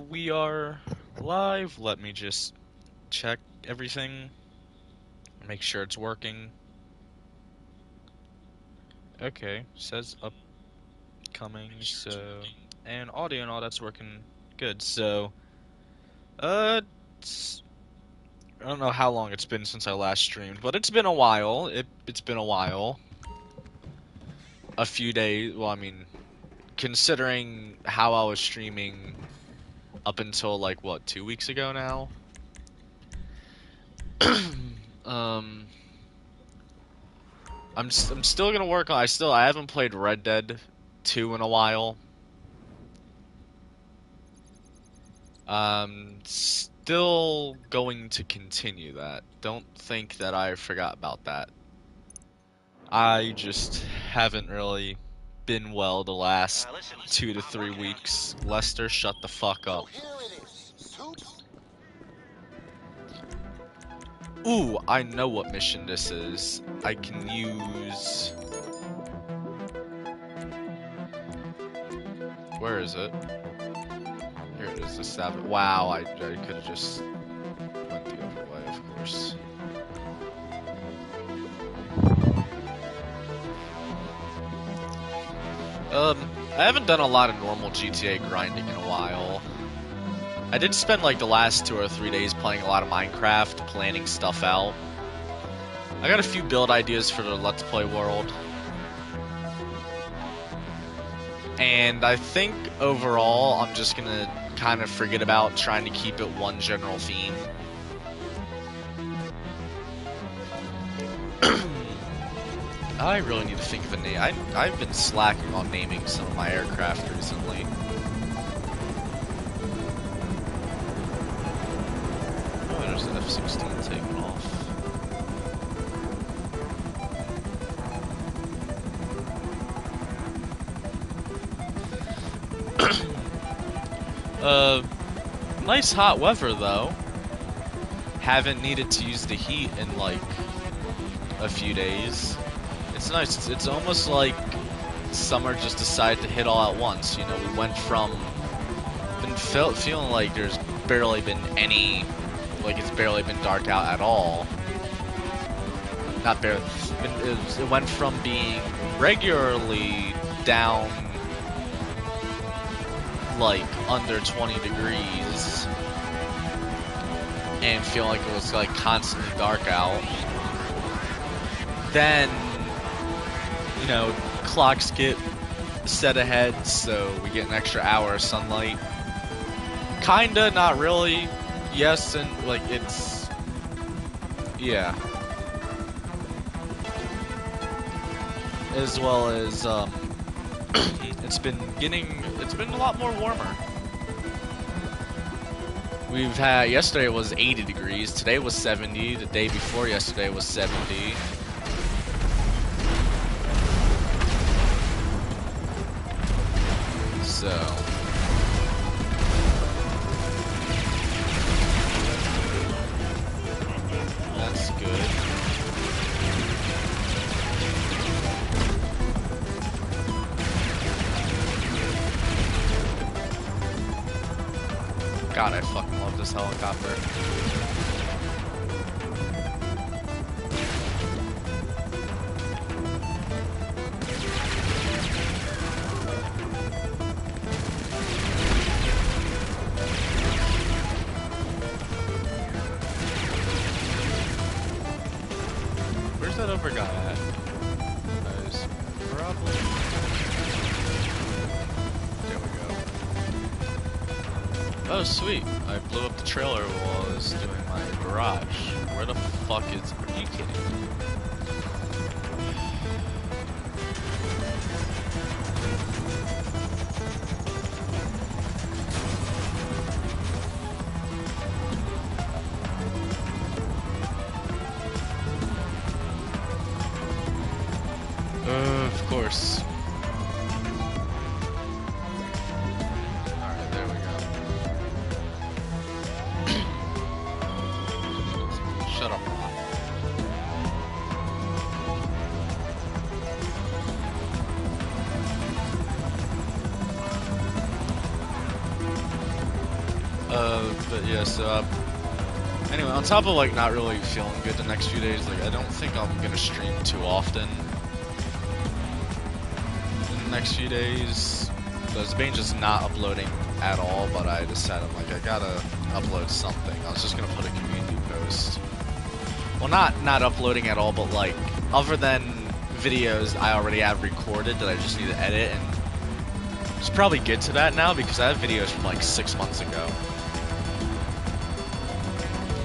we are live. Let me just check everything, make sure it's working. Okay, says upcoming, so, and audio and all that's working good. So, uh, I don't know how long it's been since I last streamed, but it's been a while. It's been a while. A few days, well, I mean, considering how I was streaming up until, like, what, 2 weeks ago now? Um, I'm still gonna work on. I haven't played Red Dead 2 in a while. Still going to continue that. Don't think that I forgot about that. I just haven't really been well the last 2 to 3 weeks. Lester, shut the fuck up. Ooh, I know what mission this is. I can use... Where is it? Here it is, the Savage. Wow, I could have just went the other way, of course. I haven't done a lot of normal GTA grinding in a while. I did spend like the last 2 or 3 days playing a lot of Minecraft, planning stuff out. I got a few build ideas for the Let's Play world. And I think overall, I'm just gonna kind of forget about trying to keep it one general theme. I really need to think of a name. I've been slacking on naming some of my aircraft recently. Oh, there's an F-16 taking off. Nice hot weather though. Haven't needed to use the heat in like a few days. It's nice. It's almost like summer just decided to hit all at once. You know, we went from feeling like there's barely been any, like it's barely been dark out at all. Not barely. It went from being regularly down like under 20 degrees and feeling like it was like constantly dark out. Then, you know, clocks get set ahead, so we get an extra hour of sunlight. Kinda, not really. Yes, and like it's, yeah. As well as, it's been a lot more warmer. We've had, yesterday was 80 degrees, today was 70, the day before yesterday was 70. So, that's good. God, I fucking love this helicopter. Where's that other guy at? There's probably... There we go. Oh, sweet. I blew up the trailer while I was doing my garage. Where the fuck is... Are you kidding me? Of course. Alright, there we go. Shut up, Rock. But yeah, so anyway, on top of like not really feeling good the next few days, like I don't think I'm gonna stream too often in the next few days. Because Bane just not uploading at all, but I decided like I gotta upload something. I was just gonna put a community post. Well, not uploading at all, but like other than videos I already have recorded that I just need to edit, and just probably get to that now because I have videos from like 6 months ago.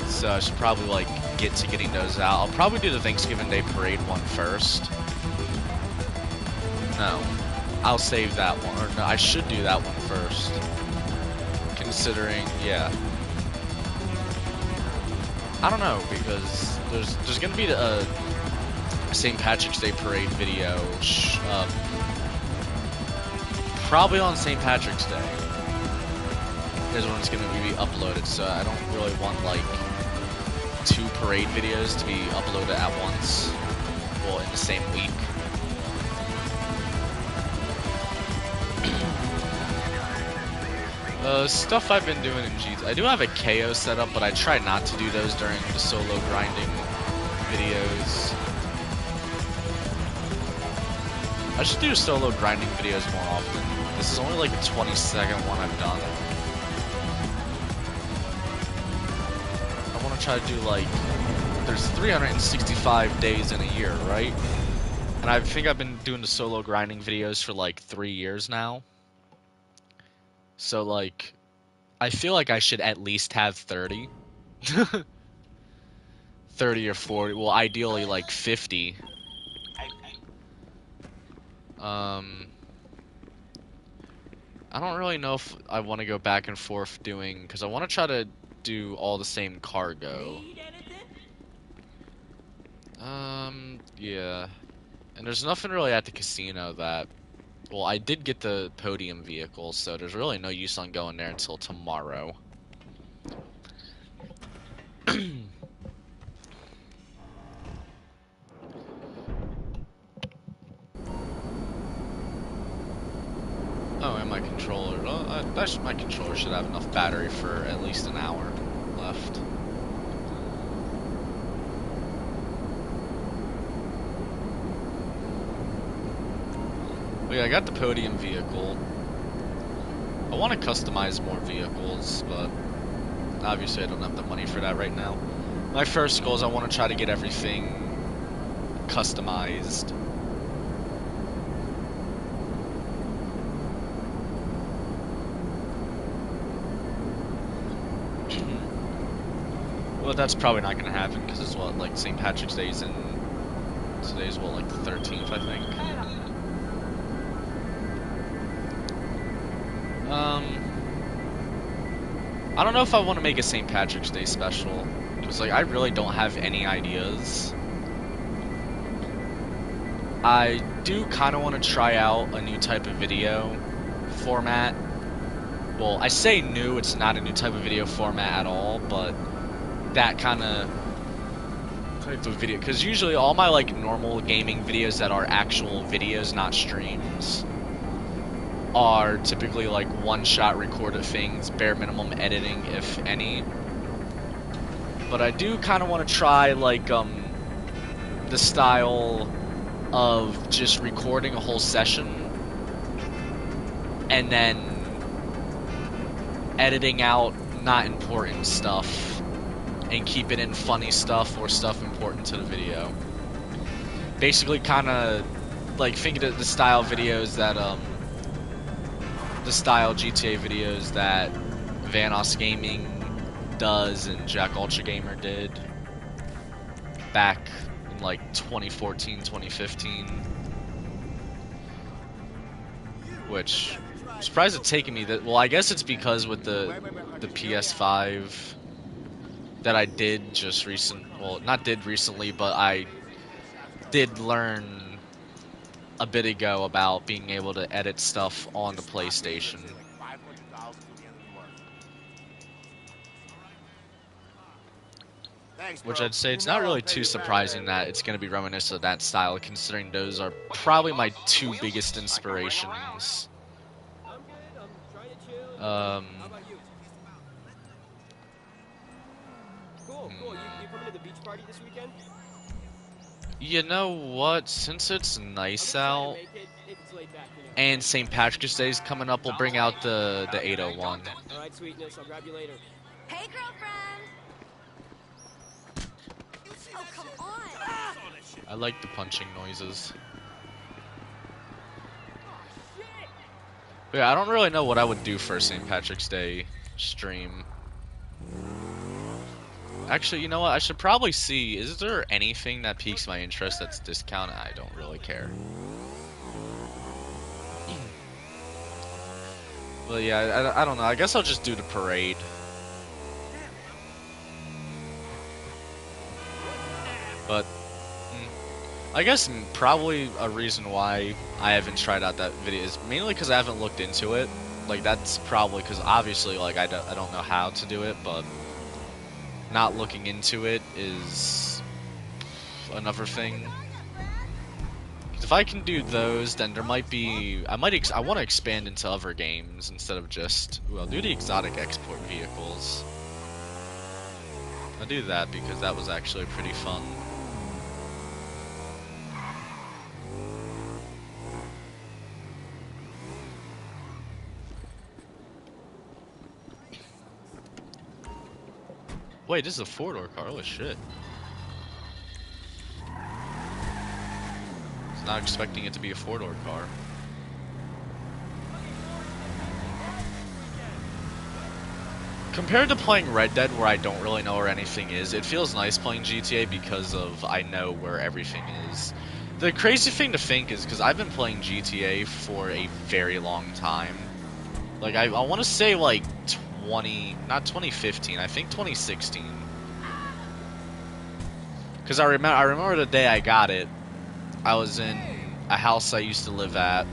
So I should probably like get to getting those out. I'll probably do the Thanksgiving Day Parade one first. No, I'll save that one. Or no, I should do that one first. Considering, yeah. I don't know, because there's gonna be a St. Patrick's Day Parade video, probably on St. Patrick's Day is when it's gonna be uploaded. So I don't really want like 2 parade videos to be uploaded at once, well, in the same week. Stuff I've been doing in GT. I do have a KO setup, but I try not to do those during the solo grinding videos. I should do solo grinding videos more often. This is only like the 22nd one I've done. I want to try to do like, there's 365 days in a year, right? And I think I've been doing the solo grinding videos for like 3 years now. So like, I feel like I should at least have 30. 30 or 40, well ideally like 50. I don't really know if I want to go back and forth doing, because I want to try to do all the same cargo. Yeah. And there's nothing really at the casino that, well, I did get the podium vehicle, so there's really no use on going there until tomorrow. Oh, and my controller. Oh, my controller should have enough battery for at least an hour left. But yeah, I got the podium vehicle. I want to customize more vehicles, but obviously I don't have the money for that right now. My first goal is I want to try to get everything customized. Well, that's probably not going to happen because it's what, like St. Patrick's Day's in today's what, like the 13th, I think. I don't know if I want to make a St. Patrick's Day special because like I really don't have any ideas. I do kind of want to try out a new type of video format. Well, I say new, it's not a new type of video format at all, but that kind of type of video, because usually all my like normal gaming videos that are actual videos, not streams, are typically like one-shot recorded things, bare minimum editing, if any. But I do kind of want to try like the style of just recording a whole session and then editing out not important stuff and keep it in funny stuff or stuff important to the video. Basically kind of like think of the style videos that the style GTA videos that Vanoss Gaming does and Jack Ultra Gamer did back in like 2014, 2015, which I'm surprised it's taken me that. Well, I guess it's because with the PS5 that I did just not did recently, but I did learn a bit ago about being able to edit stuff on the PlayStation. Which I'd say it's not really too surprising that it's going to be reminiscent of that style, considering those are probably my 2 biggest inspirations. cool. You coming to the beach party this weekend? You know what? Since it's I'm nice gonna try to out make it if it's laid back, you know. and St. Patrick's Day is coming up, we'll bring out the 801. All right, sweetness. I'll grab you later. Hey, girlfriend! Oh, come on! I like the punching noises. But yeah, I don't really know what I would do for a St. Patrick's Day stream. Actually, you know what? I should probably see. Is there anything that piques my interest that's discounted? I don't really care. But yeah, I don't know. I guess I'll just do the parade. But I guess probably a reason why I haven't tried out that video is mainly because I haven't looked into it. Like, that's probably because obviously, like, I don't know how to do it, but not looking into it is another thing. If I can do those, then there might be... I want to expand into other games instead of just... Ooh, I'll do the exotic export vehicles. I'll do that because that was actually pretty fun. Wait, this is a four-door car. Holy shit. I was not expecting it to be a four-door car. Compared to playing Red Dead, where I don't really know where anything is, it feels nice playing GTA because of I know where everything is. The crazy thing to think is, because I've been playing GTA for a very long time. Like, I want to say, like, not 2015, I think 2016. Because I remember the day I got it, I was in a house I used to live at,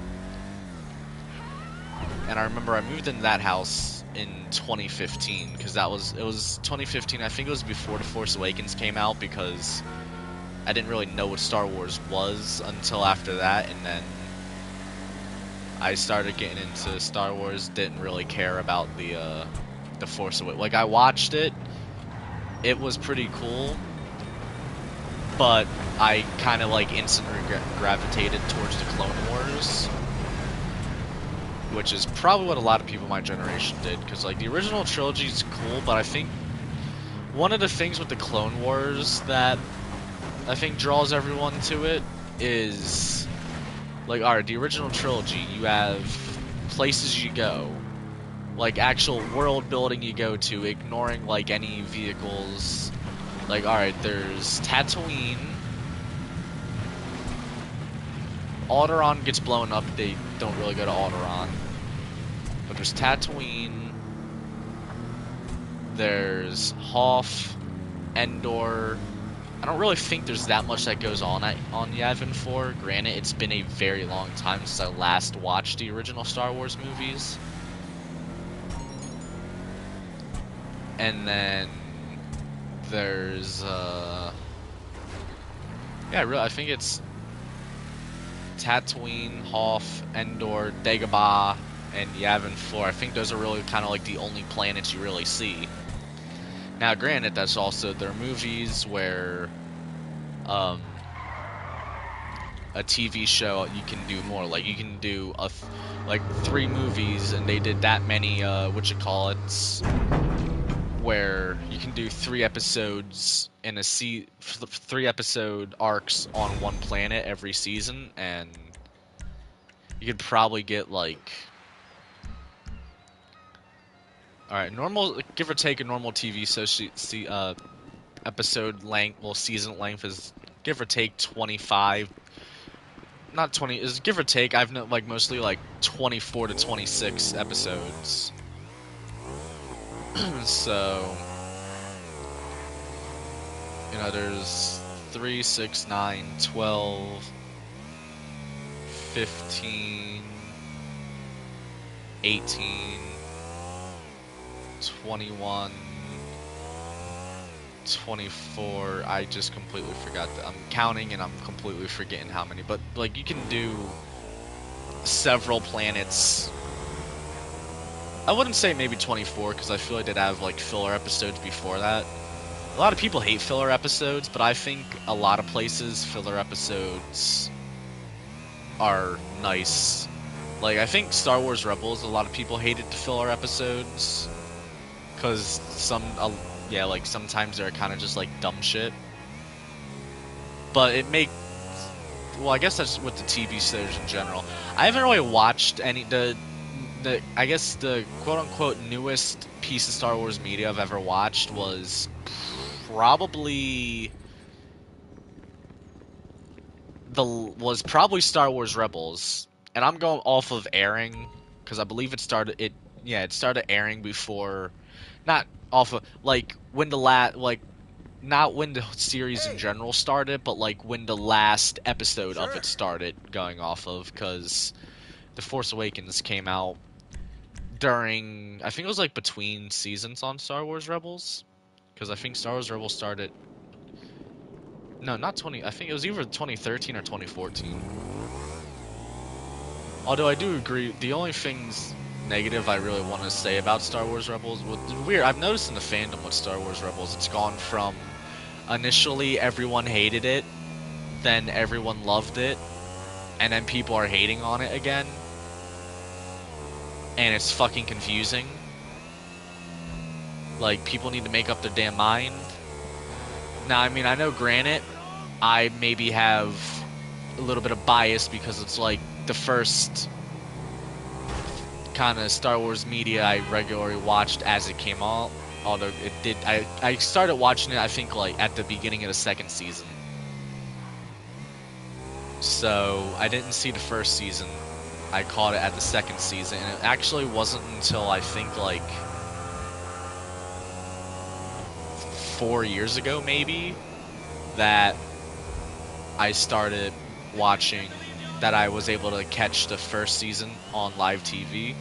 and I remember I moved into that house in 2015, because it was 2015, I think it was before The Force Awakens came out, because I didn't really know what Star Wars was until after that, and then I started getting into Star Wars, didn't really care about the Force Awakens. Like, I watched it, it was pretty cool, but I kind of, like, instantly gravitated towards the Clone Wars, which is probably what a lot of people my generation did, because, like, the original trilogy is cool, but I think one of the things with the Clone Wars that I think draws everyone to it is, like, alright, the original trilogy, you have places you go, like, actual world building you go to, ignoring, like, any vehicles. Like, alright, there's Tatooine. Alderaan gets blown up, they don't really go to Alderaan. But there's Tatooine. There's Hoth, Endor. I don't really think there's that much that goes on Yavin 4. Granted, it's been a very long time since I last watched the original Star Wars movies. And then there's I think it's Tatooine, Hoth, Endor, Dagobah, and Yavin 4. I think those are really kind of like the only planets you really see. Now, granted, that's also their movies where a TV show you can do more. Like, you can do like 3 movies, and they did that many where you can do 3 episodes in 3 episode arcs on one planet every season, and you could probably get, like, alright, normal, give or take a normal TV episode length, well, season length is give or take 25, not 20, is give or take, I've known, like, mostly, like, 24 to 26 episodes. So, you know, there's 3, 6, 9, 12, 15, 18, 21, 24, I just completely forgot that. I'm counting and I'm completely forgetting how many, but, like, you can do several planets. I wouldn't say maybe 24, because I feel like they'd have, like, filler episodes before that. A lot of people hate filler episodes, but I think a lot of places filler episodes are nice. Like, I think Star Wars Rebels, a lot of people hated the filler episodes because yeah, like sometimes they're kind of just like dumb shit. But it make well, I guess that's with the TV shows in general. I haven't really watched any I guess the quote unquote newest piece of Star Wars media I've ever watched was probably Star Wars Rebels, and I'm going off of airing because I believe it started airing before, not off of like when not when the series in general started, but like when the last episode of it started going off of, because The Force Awakens came out during, I think it was like between seasons on Star Wars Rebels, because I think Star Wars Rebels started, no, not 20, I think it was either 2013 or 2014. Although I do agree, the only things negative I really want to say about Star Wars Rebels, weird, I've noticed in the fandom with Star Wars Rebels, it's gone from initially everyone hated it, then everyone loved it, and then people are hating on it again. And it's fucking confusing. Like, people need to make up their damn mind. Now, I mean, I know, granted, I maybe have a little bit of bias because it's like the first kind of Star Wars media I regularly watched as it came out. Although it did, I started watching it, I think, like at the beginning of the second season. So I didn't see the first season. I caught it at the second season, and it actually wasn't until I think like 4 years ago, maybe, that I started watching, that I was able to catch the first season on live TV.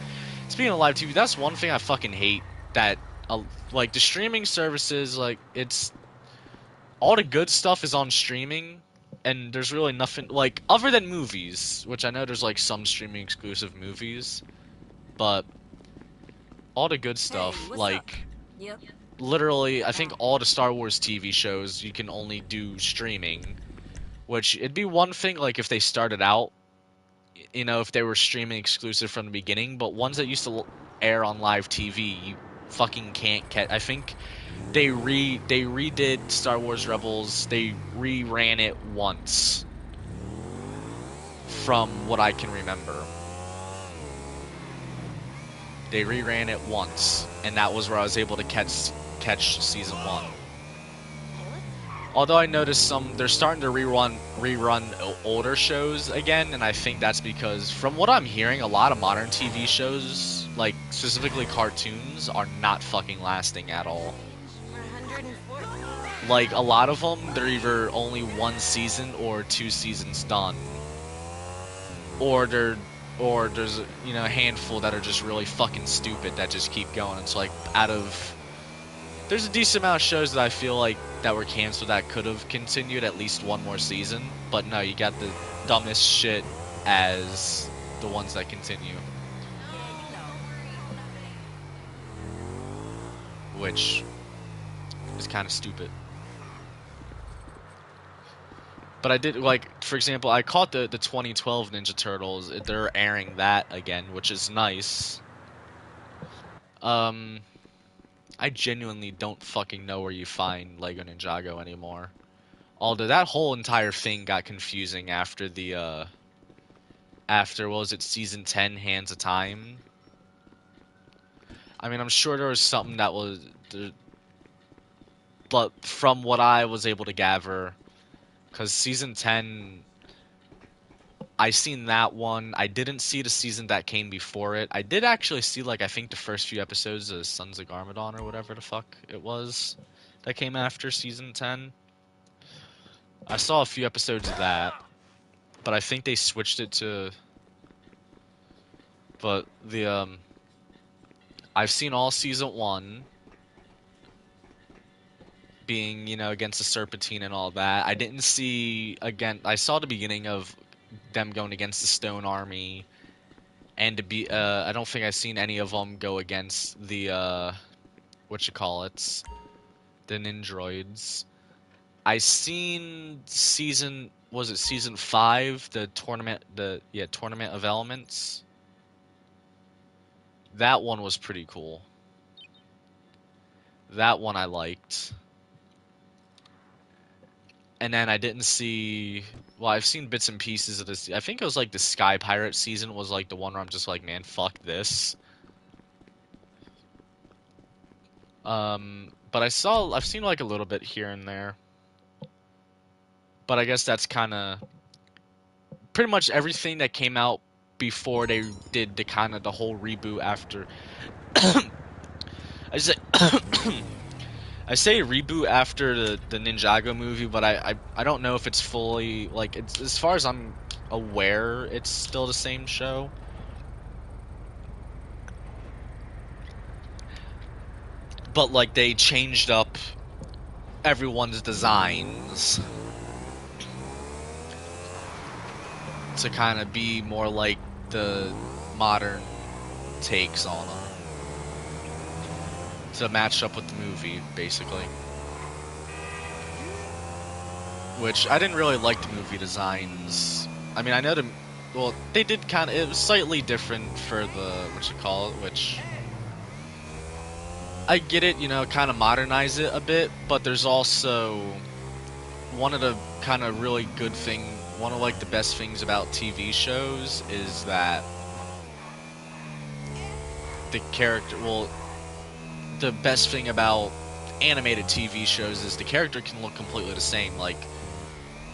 Speaking of live TV, that's one thing I fucking hate, that like the streaming services, like it's all the good stuff is on streaming, and there's really nothing, like, other than movies, which I know there's like some streaming exclusive movies, but all the good stuff, Hey, what's like, up? Yep. literally, I think all the Star Wars TV shows you can only do streaming, which it'd be one thing like if they started out, you know, if they were streaming exclusive from the beginning, but ones that used to air on live TV, you fucking can't catch. I think they redid Star Wars Rebels. They reran it once, from what I can remember. They reran it once, and that was where I was able to catch season 1. Although I noticed they're starting to rerun older shows again, and I think that's because, from what I'm hearing, a lot of modern TV shows, like specifically cartoons, are not fucking lasting at all. 140. Like, a lot of them, they're either only 1 season or 2 seasons done, or there's, you know, a handful that are just really fucking stupid that just keep going. It's like, there's a decent amount of shows that I feel like that were canceled that could have continued at least 1 more season, but no, you got the dumbest shit as the ones that continue, which is kind of stupid. But I did, like, for example, I caught the 2012 Ninja Turtles. They're airing that again, which is nice. I genuinely don't fucking know where you find Lego Ninjago anymore. Although that whole entire thing got confusing after what was it, season 10, Hands of Time? I mean, I'm sure there was something that was, but from what I was able to gather, because season 10, I seen that one. I didn't see the season that came before it. I did actually see, like, I think the first few episodes of Sons of Garmadon or whatever the fuck it was that came after season 10. I saw a few episodes of that, but I think they switched it to, but I've seen all season 1, being, you know, against the Serpentine and all that. I didn't see, again, I saw the beginning of them going against the Stone Army, and I don't think I've seen any of them go against the, the Ninjroids. I seen season 5, the tournament of elements. That one was pretty cool. That one I liked. And then I didn't see, well, I've seen bits and pieces of this. I think it was like the Sky Pirate season was like the one where I'm just like, man, fuck this. But I've seen like a little bit here and there. But I guess that's kind of pretty much everything that came out before they did the whole reboot after. I say I say reboot after the Ninjago movie, but I don't know if it's fully, like, it's, as far as I'm aware, it's still the same show. But like they changed up everyone's designs to kind of be more like the modern takes on them, to match up with the movie, basically. Which, I didn't really like the movie designs. I mean, I know well, they did kind of, it was slightly different for the, which, I get it, you know, kind of modernize it a bit, but there's also one of the kind of really good one of like the best things about TV shows is that the the best thing about animated TV shows is the character can look completely the same. Like,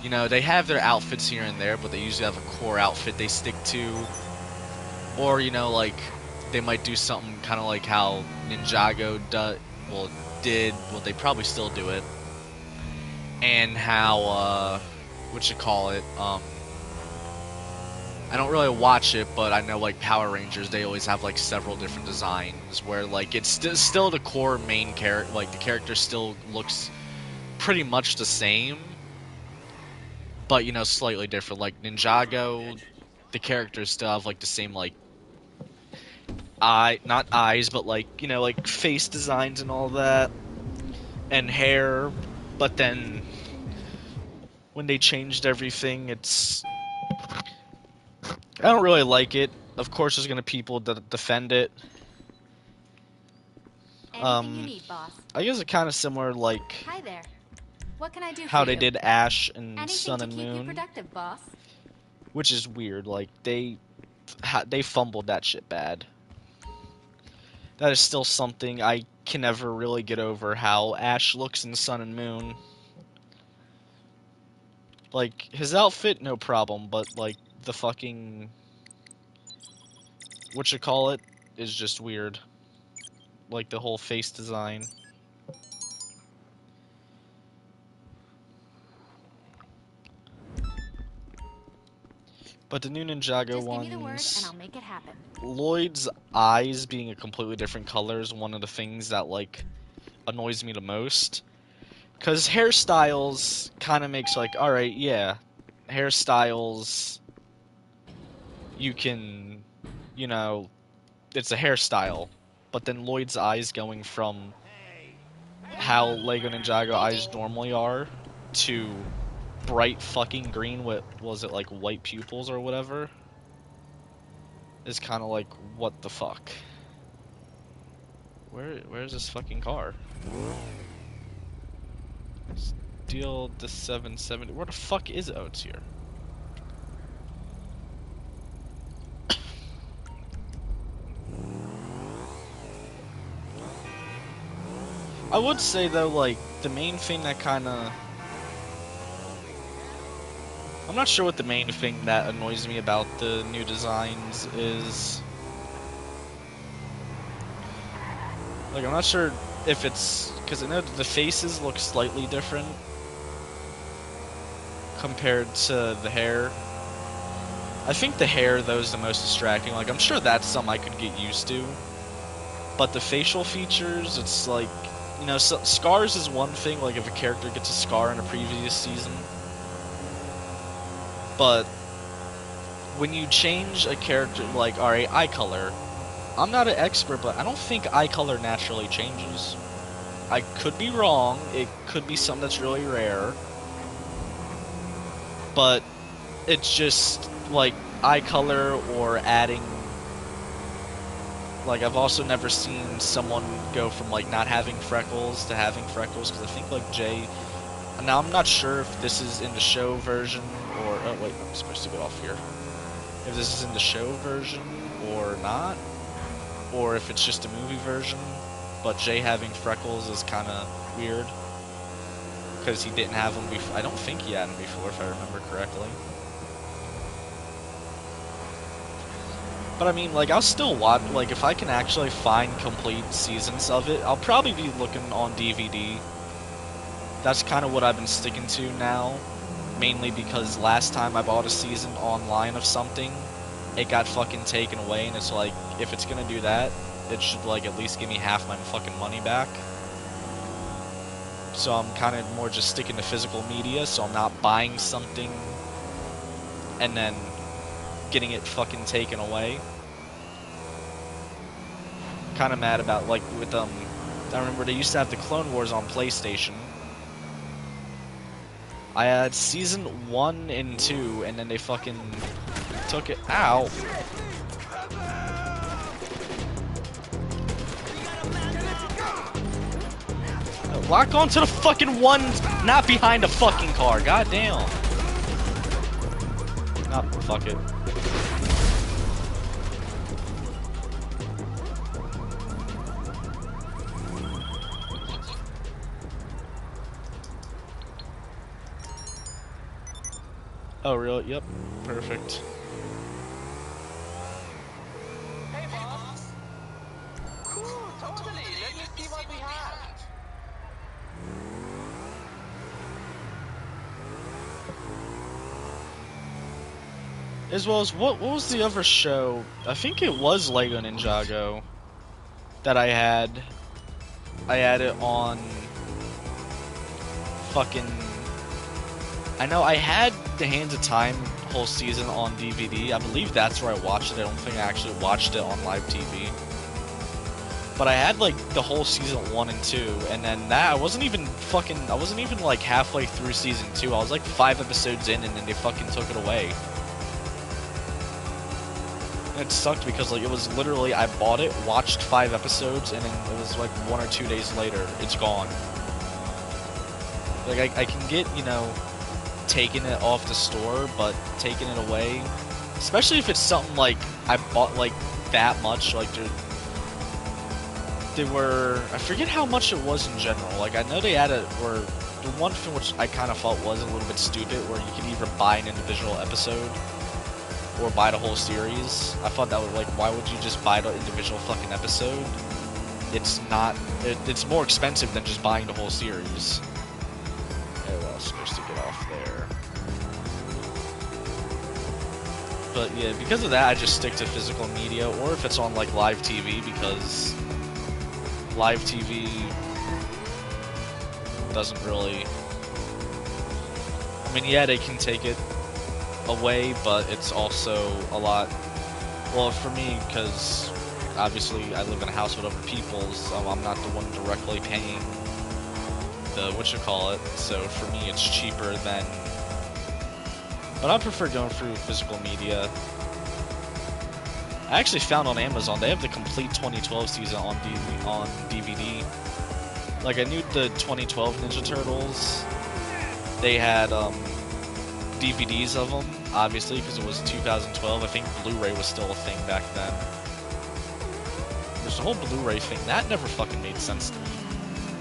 you know, they have their outfits here and there, but they usually have a core outfit they stick to. Or, you know, like, they might do something kind of like how Ninjago did. Well, they probably still do it. And how, I don't really watch it, but I know, like, Power Rangers, they always have, like, several different designs where, like, it's still the core main character, like, the character still looks pretty much the same, but, you know, slightly different. Like, Ninjago, the characters still have, like, the same, like, not eyes, but, like, you know, like, face designs and all that, and hair, but then when they changed everything, I don't really like it. Of course, there's gonna be people that defend it. Anything you need, boss. I guess it's kind of similar, like, Hi there. What can I do how for they you? did Ash and Anything Sun to and keep you Moon, productive, boss. which is weird. Like, they fumbled that shit bad. That is still something I can never really get over, how Ash looks in Sun and Moon. Like, his outfit, no problem, but, like, the fucking is just weird. Like, the whole face design. But the new Ninjago Just ones, give me the word and I'll make it happen. Lloyd's eyes being a completely different color is one of the things that, like, annoys me the most. Because hairstyles kind of makes, like, alright, yeah, hairstyles, you can, you know, it's a hairstyle. But then Lloyd's eyes going from how Lego Ninjago eyes normally are to bright fucking green with, was it like white pupils or whatever, is kind of like, what the fuck? Where's this fucking car? Steal the 770. Where the fuck is it? Oh, it's here. I would say though, like, the main thing that kinda, I'm not sure what the main thing that annoys me about the new designs is. Like, I'm not sure if it's, because I know the faces look slightly different compared to the hair. I think the hair, though, is the most distracting. Like, I'm sure that's something I could get used to. But the facial features, it's like, you know, scars is one thing, like if a character gets a scar in a previous season. But when you change a character, like, alright, eye color, I'm not an expert, but I don't think eye color naturally changes. I could be wrong. It could be something that's really rare. But it's just like eye color or adding. Like, I've also never seen someone go from like not having freckles to having freckles, because I think like Jay. Now I'm not sure if this is in the show version or oh wait, I'm supposed to get off here. If this is in the show version or not, or if it's just a movie version. But Jay having freckles is kind of weird because he didn't have them before. I don't think he had them before, if I remember correctly. But I mean, like, I'll still watch. Like, if I can actually find complete seasons of it, I'll probably be looking on DVD. That's kind of what I've been sticking to now, mainly because last time I bought a season online of something, it got fucking taken away, and it's like, if it's gonna do that, it should like at least give me half my fucking money back. So I'm kind of more just sticking to physical media, so I'm not buying something and then getting it fucking taken away. Kind of mad about, like, with I remember they used to have the Clone Wars on PlayStation. I had season 1 and 2, and then they fucking took it out. Lock onto the fucking one, not behind the fucking car. God damn. Nah, fuck it. Oh, really? Yep. Perfect. Hey, boss. Cool, totally. Let me see what we have. As well as, what was the other show? I think it was Lego Ninjago that I had. I had it on fucking... I know I had The Hands of Time whole season on DVD. I believe that's where I watched it. I don't think I actually watched it on live TV. But I had like the whole season 1 and 2, and then that I wasn't even like halfway through season 2. I was like 5 episodes in, and then they fucking took it away. And it sucked because like it was literally, I bought it, watched 5 episodes, and then it was like 1 or 2 days later, it's gone. Like I can get, you know, taking it off the store, but taking it away, especially if it's something like I bought like that much, like they were, I forget how much it was in general. Like, I know they added, or the one thing which I kind of felt was a little bit stupid, where you could either buy an individual episode or buy the whole series. I thought that was like, why would you just buy the individual fucking episode? It's not, it's more expensive than just buying the whole series. Oh, well, I was supposed to get off there. But yeah, because of that, I just stick to physical media, or if it's on like live TV, because live TV doesn't really... I mean, yeah, they can take it away, but it's also a lot... Well, for me, because obviously I live in a house with other people, so I'm not the one directly paying the whatchamacallit, so for me it's cheaper than... But I prefer going through physical media. I actually found on Amazon, they have the complete 2012 season on DVD. Like, I knew the 2012 Ninja Turtles, they had DVDs of them, obviously, because it was 2012. I think Blu-ray was still a thing back then. There's the whole Blu-ray thing. That never fucking made sense to me.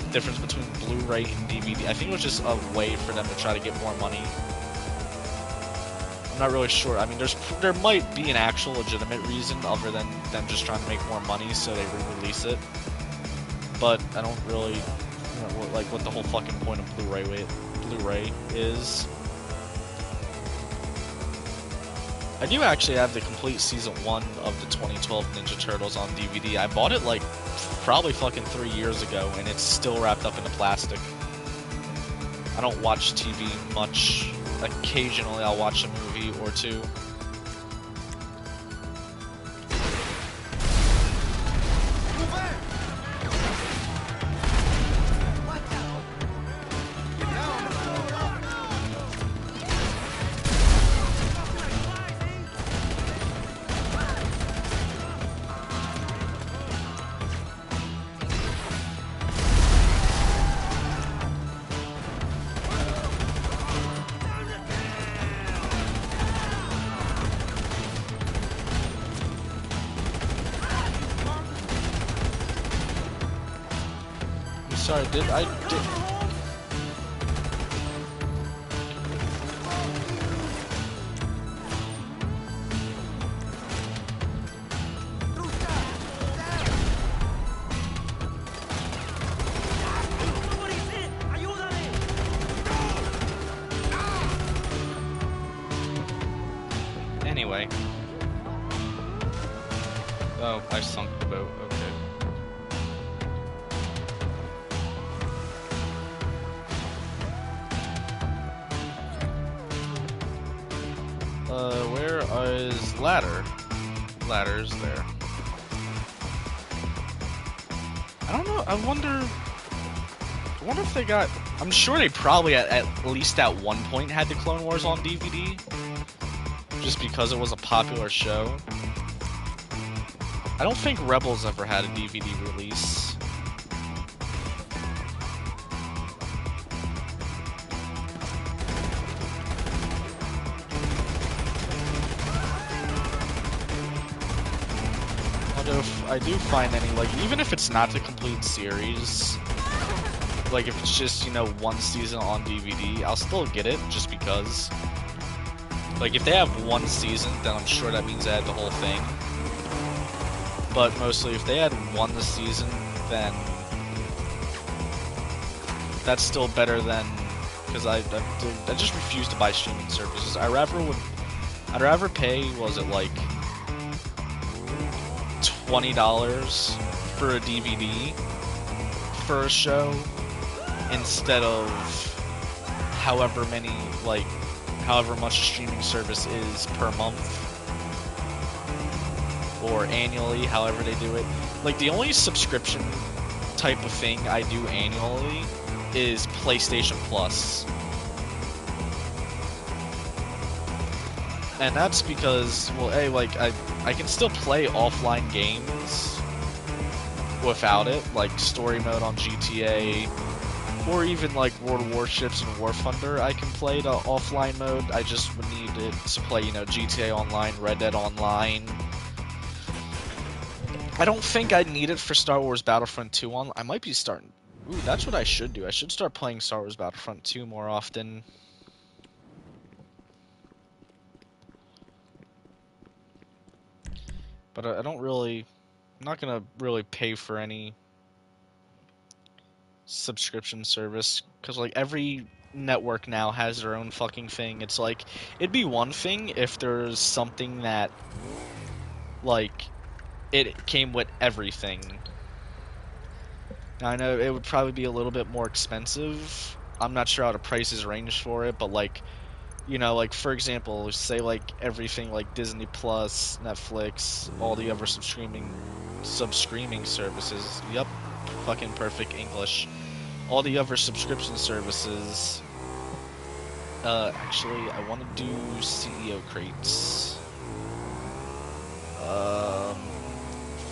The difference between Blu-ray and DVD. I think it was just a way for them to try to get more money. I'm not really sure. I mean, there might be an actual legitimate reason other than them just trying to make more money, so they re-release it. But I don't really know what the whole fucking point of Blu-ray is. I do actually have the complete season 1 of the 2012 Ninja Turtles on DVD. I bought it like probably fucking 3 years ago, and it's still wrapped up in the plastic. I don't watch TV much. Occasionally I'll watch a movie or two. Sorry, did I did? Anyway. Oh, I sunk the boat. Okay. Where is ladder? Ladder's there. I don't know. I wonder if they got. I'm sure they probably at least at one point had the Clone Wars on DVD, just because it was a popular show. I don't think Rebels ever had a DVD release. Although if I do find any, like, even if it's not the complete series, like if it's just, you know, one season on DVD, I'll still get it just because. Like if they have one season, then I'm sure that means they had the whole thing. But mostly, if they had won the season, then that's still better than, because I just refuse to buy streaming services. I'd rather pay, was it like $20 for a DVD for a show instead of however much a streaming service is per month. Or annually, however they do it. Like, the only subscription type of thing I do annually is PlayStation Plus. And that's because, well, A, like, I can still play offline games without it, like story mode on GTA, or even like World of Warships and War Thunder, I can play the offline mode. I just would need it to play, you know, GTA Online, Red Dead Online. I don't think I'd need it for Star Wars Battlefront 2 on. I might be starting. Ooh, that's what I should do. I should start playing Star Wars Battlefront 2 more often. But I don't really. I'm not gonna really pay for any subscription service because, like, every network now has their own fucking thing. It's like, it'd be one thing if there's something that, like, it came with everything. Now, I know it would probably be a little bit more expensive. I'm not sure how the prices range for it, but, like, you know, like, for example, say, like, everything like Disney Plus, Netflix, all the other subscribing services. Yep, fucking perfect English. All the other subscription services. Actually, I want to do CEO crates.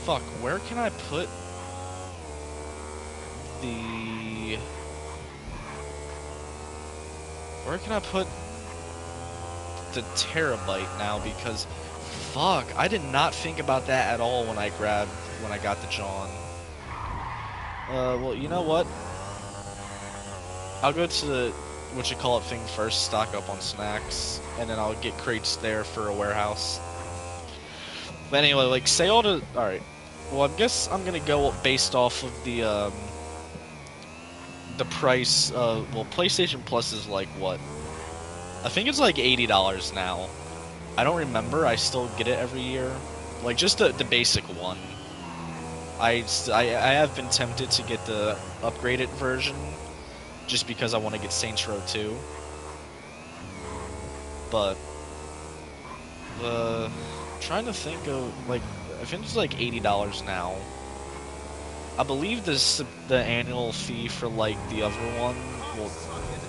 Fuck, where can I put the... Where can I put the terabyte now? Because, fuck, I did not think about that at all when I got the John. Well, you know what? I'll go to the whatchamacallit thing first, stock up on snacks, and then I'll get crates there for a warehouse. But anyway, like, say all the... Alright. Well, I guess I'm gonna go based off of the price. Well, PlayStation Plus is like, what? I think it's like $80 now. I don't remember. I still get it every year. Like, just the basic one. I have been tempted to get the upgraded version, just because I want to get Saints Row 2. But, trying to think of, like, I think it's like $80 now. I believe the annual fee for, like, the other one, well,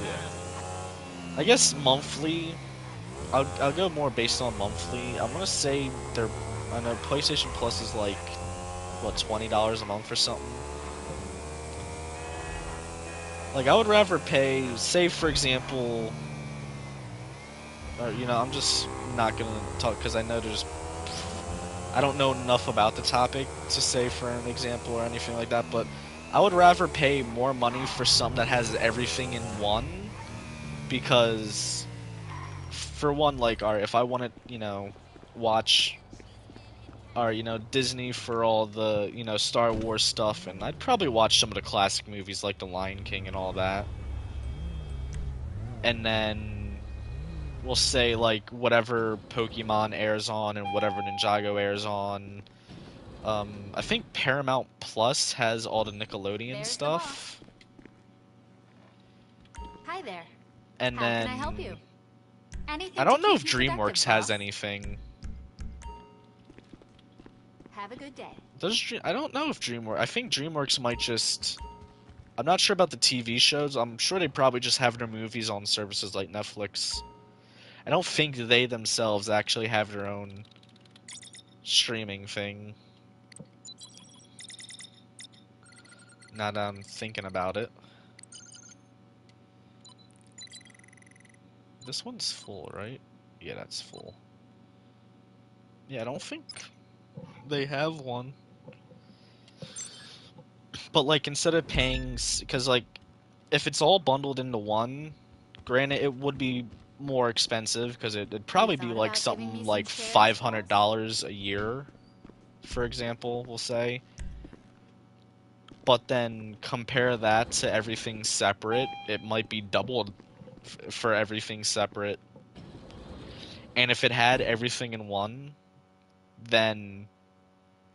yeah. I guess monthly, I'll go more based on monthly. I'm gonna say I know PlayStation Plus is like, what, $20 a month or something? Like, I would rather pay, say, for example, or, you know, I'm just not gonna talk, because I know I don't know enough about the topic to say for an example or anything like that, but I would rather pay more money for something that has everything in one, because for one, like, alright, if I want to, you know, watch, or, you know, Disney for all the, you know, Star Wars stuff, and I'd probably watch some of the classic movies like The Lion King and all that. And then we'll say, like, whatever Pokemon airs on and whatever Ninjago airs on. I think Paramount Plus has all the Nickelodeon There's the stuff. Hi there. And How then can I help you? Anything I don't to know if keep you productive, DreamWorks has boss. anything. Have a good day. I don't know if DreamWorks. I think DreamWorks might just. I'm not sure about the TV shows. I'm sure they probably just have their movies on services like Netflix. I don't think they themselves actually have their own streaming thing. Now that I'm thinking about it. This one's full, right? Yeah, that's full. Yeah, I don't think they have one. But, like, instead of paying... Because, like, if it's all bundled into one, granted, it would be more expensive, because it'd probably be, like, something like $500 a year, for example, we'll say. But then compare that to everything separate, it might be doubled for everything separate. And if it had everything in one, then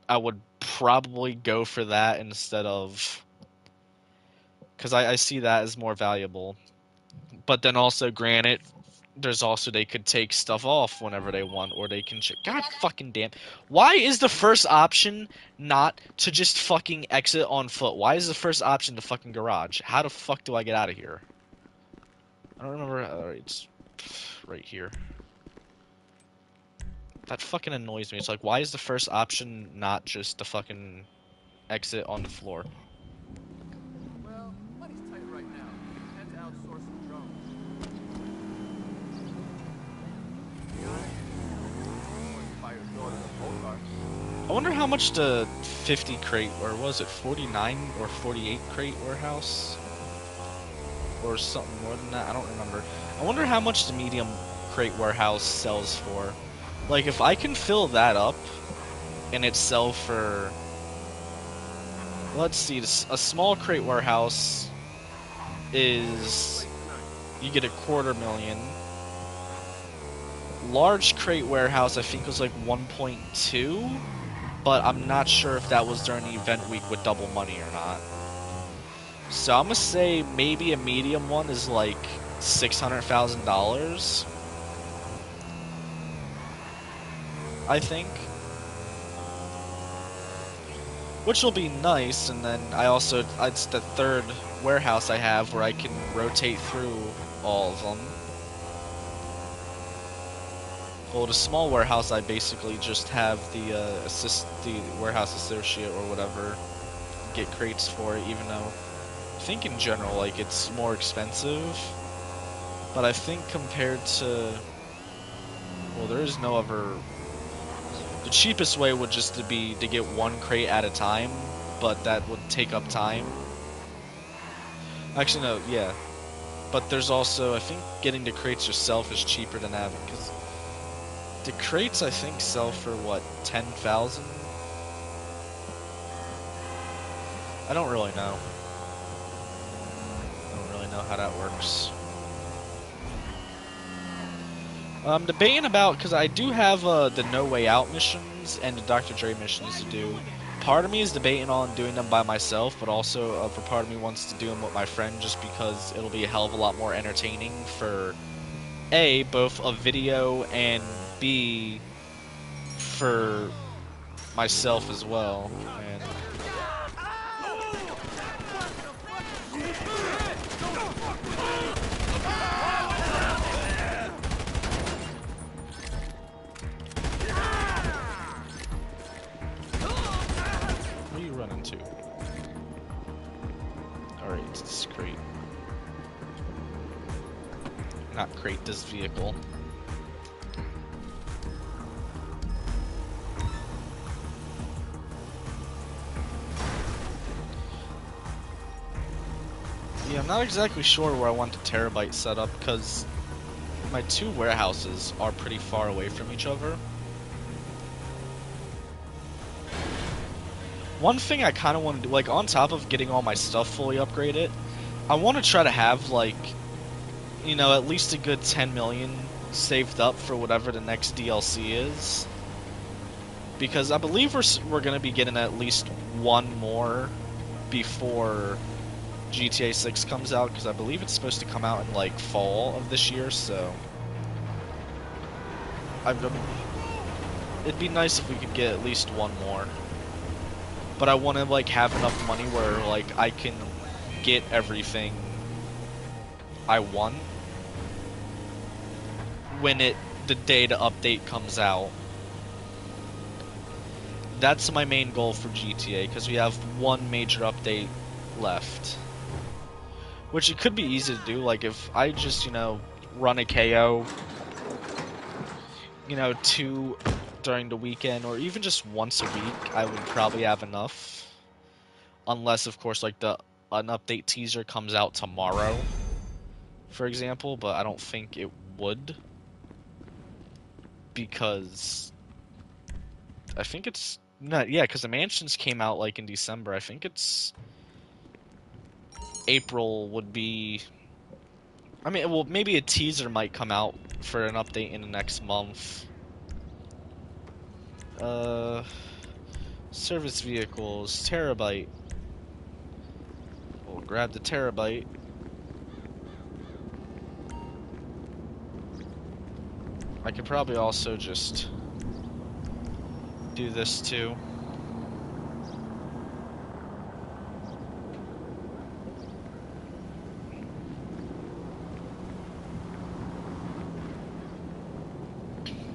I would probably go for that instead of... Because I see that as more valuable. But then also, granted, there's also they could take stuff off whenever they want, or they can... God fucking damn. Why is the first option not to just fucking exit on foot? Why is the first option the fucking garage? How the fuck do I get out of here? I don't remember... it's right here. That fucking annoys me. It's like, why is the first option not just the fucking exit on the floor? Well, money's tight right now. We tend to outsource some drones. Fire door to the Bogart. I wonder how much the 50 crate, or was it 49 or 48 crate warehouse? Or something more than that, I don't remember. I wonder how much the medium crate warehouse sells for. Like, if I can fill that up, and it sell for... Let's see, a small crate warehouse is... You get $250,000. Large crate warehouse, I think, was like 1.2, but I'm not sure if that was during the event week with double money or not. So I'm gonna say maybe a medium one is like $600,000. I think. Which will be nice, and then it's the third warehouse I have where I can rotate through all of them. Well, the small warehouse I basically just have the warehouse associate or whatever get crates for it, even though I think in general, like, it's more expensive. But I think compared to... Well, there is no other... The cheapest way would just be to get one crate at a time, but that would take up time. Actually, no, yeah. But there's also, I think getting the crates yourself is cheaper than that, because the crates, I think, sell for, what, 10,000? I don't really know. I don't really know how that works. I'm debating about, because I do have the No Way Out missions and the Dr. Dre missions to do. Part of me is debating on doing them by myself, but also for part of me wants to do them with my friend just because it'll be a hell of a lot more entertaining for A, both a video, and B, for myself as well. And what are you running to? Alright, it's this crate. Not crate, this vehicle. See, I'm not exactly sure where I want the terabyte set up, because my two warehouses are pretty far away from each other. One thing I kind of want to do, like, on top of getting all my stuff fully upgraded, I want to try to have, like, you know, at least a good 10 million saved up for whatever the next DLC is. Because I believe we're going to be getting at least one more before GTA 6 comes out, because I believe it's supposed to come out in, like, fall of this year, so... It'd be nice if we could get at least one more. But I want to, like, have enough money where, like, I can get everything I want when the day the update comes out. That's my main goal for GTA, because we have one major update left. Which it could be easy to do, like, if I just, you know, run a KO, you know, 2 during the weekend, or even just once a week, I would probably have enough. Unless, of course, like, an update teaser comes out tomorrow, for example, but I don't think it would. Because I think it's not, yeah, because the Mansions came out, like, in December. I think it's April would be... I mean, well, maybe a teaser might come out for an update in the next month. Service vehicles, terabyte. We'll grab the terabyte. I could probably also just do this too.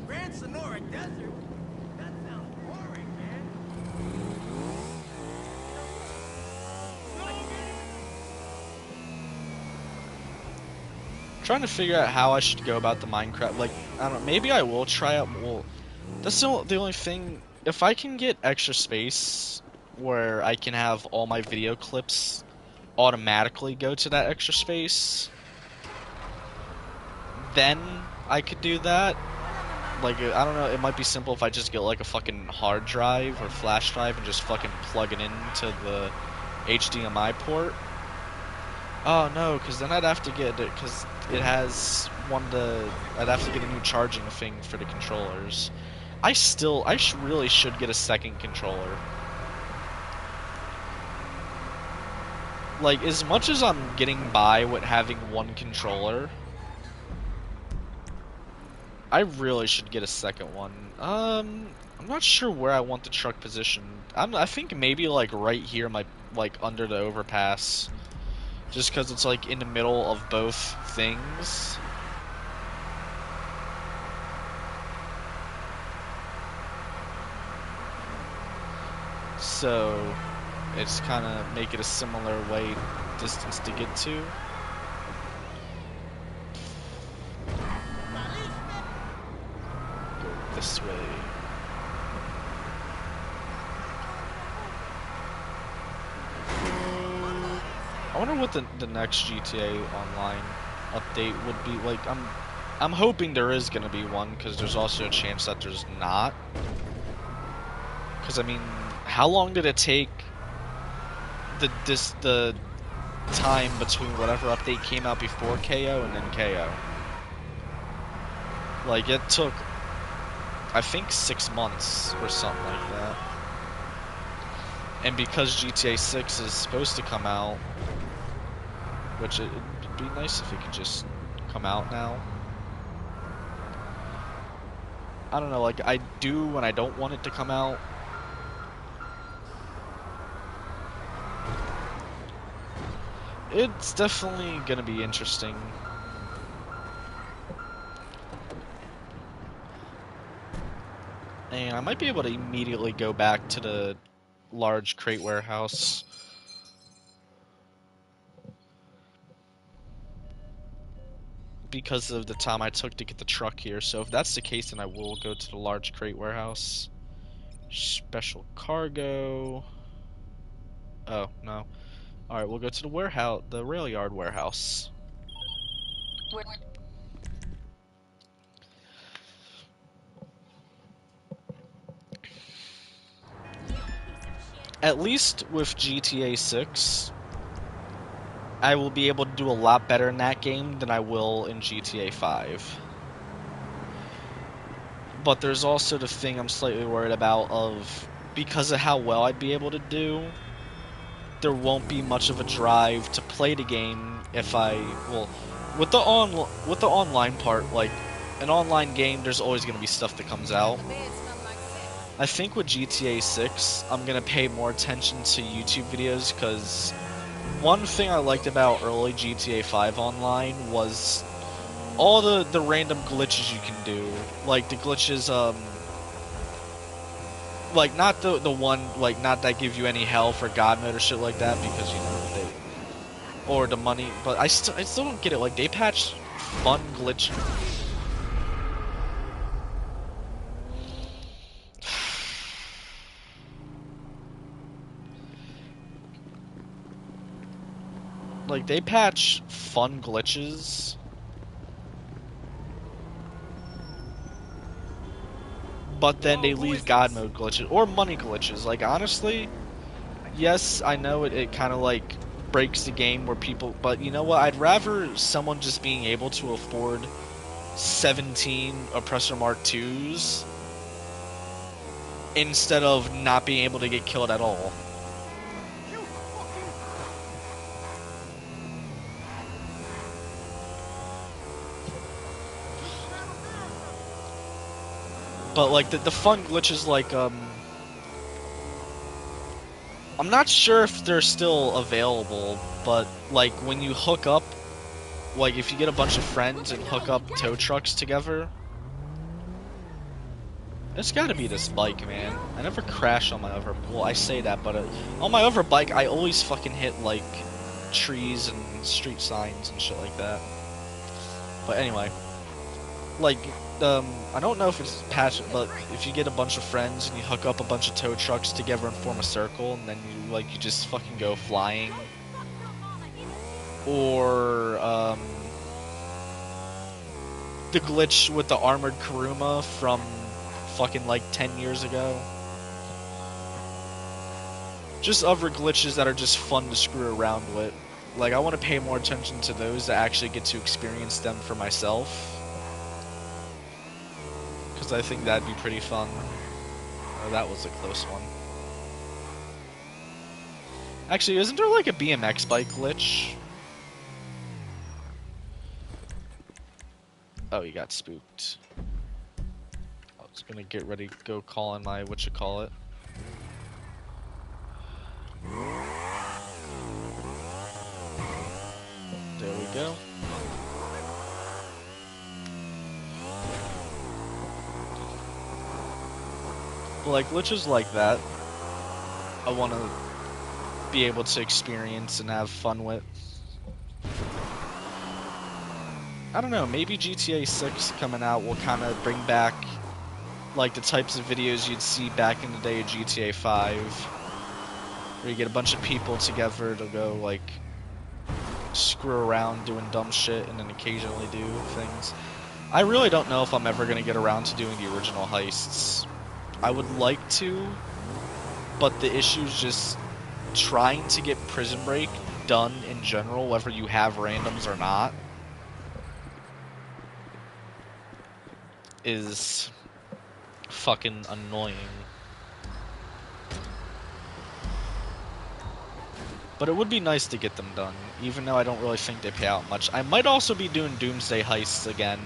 Grand Sonora Desert? That sounds boring, man. Trying to figure out how I should go about the Minecraft. Like, I don't know, maybe I will try out. Well, that's the only thing. If I can get extra space where I can have all my video clips automatically go to that extra space, then I could do that. Like, I don't know, it might be simple if I just get, like, a fucking hard drive or flash drive and just fucking plug it into the HDMI port. Oh, no, because then I'd have to get it, because it has I'd have to get a new charging thing for the controllers. I really should get a second controller. Like, as much as I'm getting by with having one controller, I really should get a second one. I'm not sure where I want the truck positioned. I think maybe, like, right here, like, under the overpass. Just because it's, like, in the middle of both things. So, it's kind of make it a similar distance to get to. Go this way. I wonder what the next GTA Online update would be. Like, I'm hoping there is gonna be one, because there's also a chance that there's not. Because, I mean, how long did it take the time between whatever update came out before KO and then KO? Like, it took, I think, 6 months or something like that. And because GTA 6 is supposed to come out, which it'd be nice if it could just come out now. I don't know, like, I do and I don't want it to come out. It's definitely gonna be interesting. And I might be able to immediately go back to the large crate warehouse. Because of the time I took to get the truck here. So if that's the case, then I will go to the large crate warehouse. Special cargo. Oh, no. Alright, we'll go to the warehouse, the rail yard warehouse. At least with GTA 6, I will be able to do a lot better in that game than I will in GTA 5. But there's also the thing I'm slightly worried about of, because of how well I'd be able to do, there won't be much of a drive to play the game if I, well, with the online part, like, an online game, there's always going to be stuff that comes out. I think with GTA 6, I'm going to pay more attention to YouTube videos, because one thing I liked about early GTA 5 online was all the random glitches you can do. Like, the glitches, like, not the one, like, not that give you any health or god mode or shit like that, because, you know, they, or the money, but I still don't get it. Like, they patched fun glitch. Like, they patch fun glitches. But then they leave god mode glitches, or money glitches. Like, honestly, yes, I know it kind of, like, breaks the game where people, but you know what, I'd rather someone just being able to afford 17 Oppressor Mark IIs instead of not being able to get killed at all. But, like, the fun glitches, like, I'm not sure if they're still available, but, like, when you hook up, like, if you get a bunch of friends and hook up tow trucks together, it's gotta be this bike, man. I never crash on my other, well, I say that, but on my other bike, I always fucking hit, like, trees and street signs and shit like that. But anyway, like, I don't know if it's patched, but if you get a bunch of friends and you hook up a bunch of tow trucks together and form a circle, and then you just fucking go flying, or the glitch with the armored Kuruma from fucking like 10 years ago. Just other glitches that are just fun to screw around with. Like, I want to pay more attention to those to actually get to experience them for myself. Because I think that'd be pretty fun. Oh, that was a close one. Actually, isn't there like a BMX bike glitch? Oh, you got spooked. I was gonna get ready to go call in my whatchamacallit. There we go. But like glitches like that, I want to be able to experience and have fun with. I don't know, maybe GTA 6 coming out will kind of bring back like the types of videos you'd see back in the day of GTA 5, where you get a bunch of people together to go like screw around doing dumb shit and then occasionally do things. I really don't know if I'm ever going to get around to doing the original heists. I would like to, but the issue is just trying to get Prison Break done in general, whether you have randoms or not, is fucking annoying. But it would be nice to get them done, even though I don't really think they pay out much. I might also be doing Doomsday Heists again,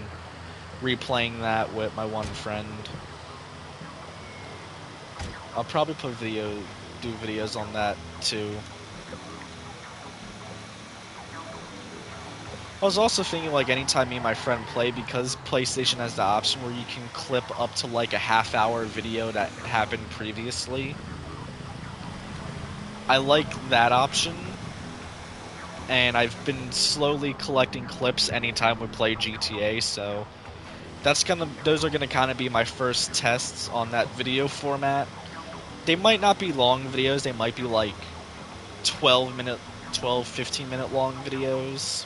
replaying that with my one friend. I'll probably do videos on that too. I was also thinking, like, anytime me and my friend play, because PlayStation has the option where you can clip up to like a half-hour video that happened previously. I like that option, and I've been slowly collecting clips anytime we play GTA, so those are gonna kind of be my first tests on that video format. They might not be long videos, they might be like 12 12, 15-minute long videos.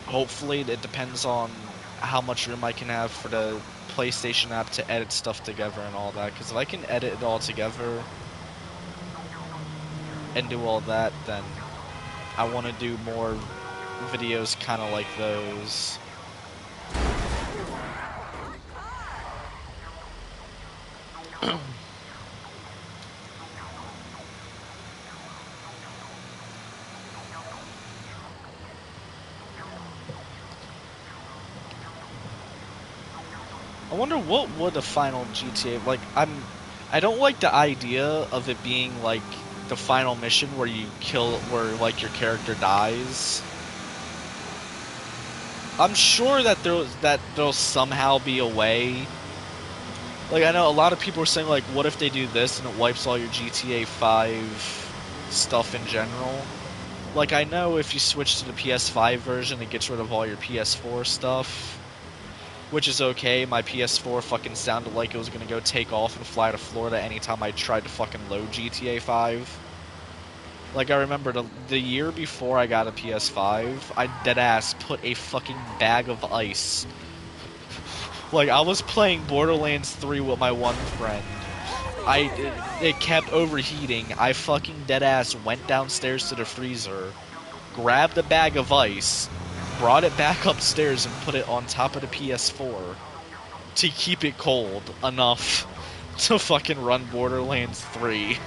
Hopefully, it depends on how much room I can have for the PlayStation app to edit stuff together and all that. Because if I can edit it all together and do all that, then I want to do more videos kind of like those. I wonder what would a final GTA like. I don't like the idea of it being like the final mission where you kill, where like your character dies. I'm sure that there'll somehow be a way. Like, I know a lot of people are saying like, what if they do this and it wipes all your GTA 5 stuff in general? Like, I know if you switch to the PS5 version, it gets rid of all your PS4 stuff. Which is okay. My PS4 fucking sounded like it was gonna go take off and fly to Florida anytime I tried to fucking load GTA 5. Like, I remember the year before I got a PS5, I deadass put a fucking bag of ice. Like, I was playing Borderlands 3 with my one friend. It kept overheating. I fucking deadass went downstairs to the freezer, grabbed a bag of ice, brought it back upstairs and put it on top of the PS4 to keep it cold enough to fucking run Borderlands 3.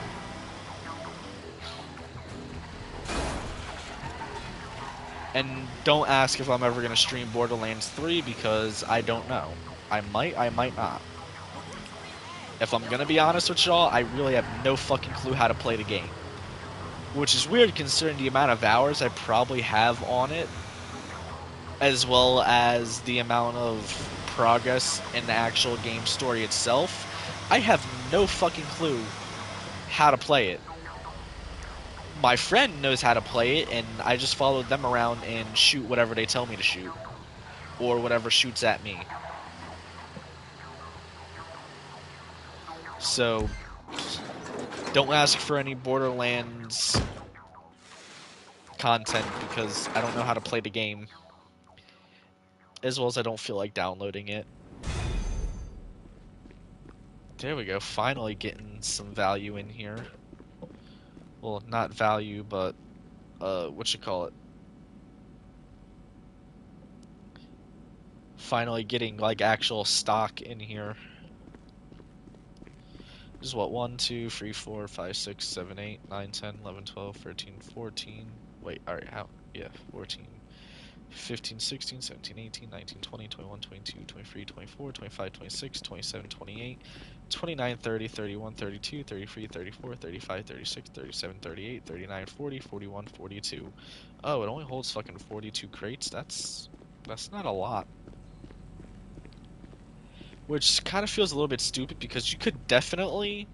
And don't ask if I'm ever going to stream Borderlands 3 because I don't know. I might not. If I'm going to be honest with y'all, I really have no fucking clue how to play the game. Which is weird considering the amount of hours I probably have on it, as well as the amount of progress in the actual game story itself. I have no fucking clue how to play it. My friend knows how to play it, and I just follow them around and shoot whatever they tell me to shoot. Or whatever shoots at me. So, don't ask for any Borderlands content because I don't know how to play the game. As well as I don't feel like downloading it. There we go, finally getting some value in here. Well, not value, but, what you call it? Finally getting, like, actual stock in here. This is what, 1, 2, 3, 4, 5, 6, 7, 8, 9, 10, 11, 12, 13, 14. Wait, alright, how? Yeah, 14. 15, 16, 17, 18, 19, 20, 21, 22, 23, 24, 25, 26, 27, 28, 29, 30, 31, 32, 33, 34, 35, 36, 37, 38, 39, 40, 41, 42. Oh, it only holds fucking 42 crates? That's not a lot. Which kind of feels a little bit stupid because you could definitely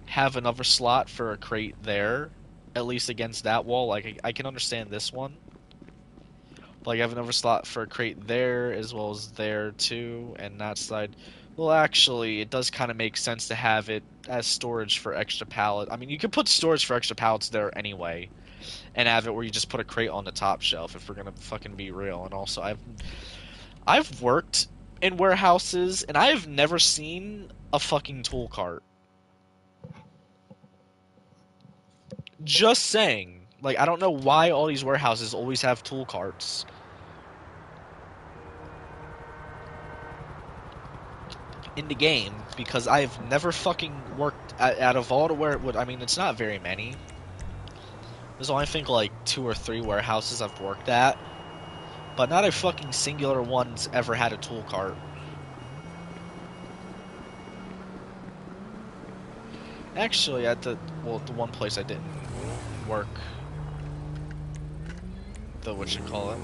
have another slot for a crate there, at least against that wall. Like, I can understand this one. Like, I have another slot for a crate there, as well as there, too, and that side. Well, actually, it does kind of make sense to have it as storage for extra pallet. I mean, you could put storage for extra pallets there anyway, and have it where you just put a crate on the top shelf, if we're gonna fucking be real. And also, I've worked in warehouses, and I have never seen a fucking tool cart. Just saying. Like, I don't know why all these warehouses always have tool carts. In the game, because I've never fucking worked out of all the I mean, it's not very many. There's only, I think, like 2 or 3 warehouses I've worked at, but not a fucking singular one's ever had a tool cart. Actually, at the one place I didn't work, the whatchamacallit.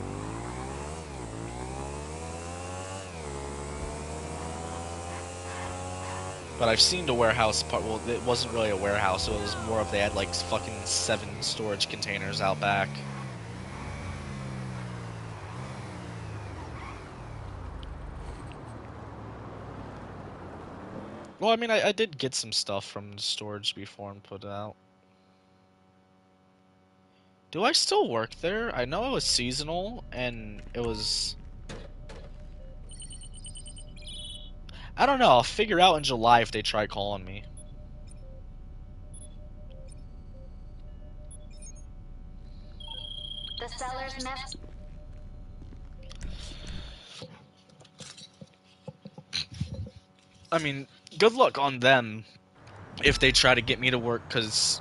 But I've seen the warehouse part. Well, it wasn't really a warehouse. It was more of they had like fucking 7 storage containers out back. Well, I mean, I did get some stuff from storage before and put it out. Do I still work there? I know it was seasonal, and it was... I don't know, I'll figure out in July if they try calling me. The seller's mess. I mean, good luck on them if they try to get me to work, because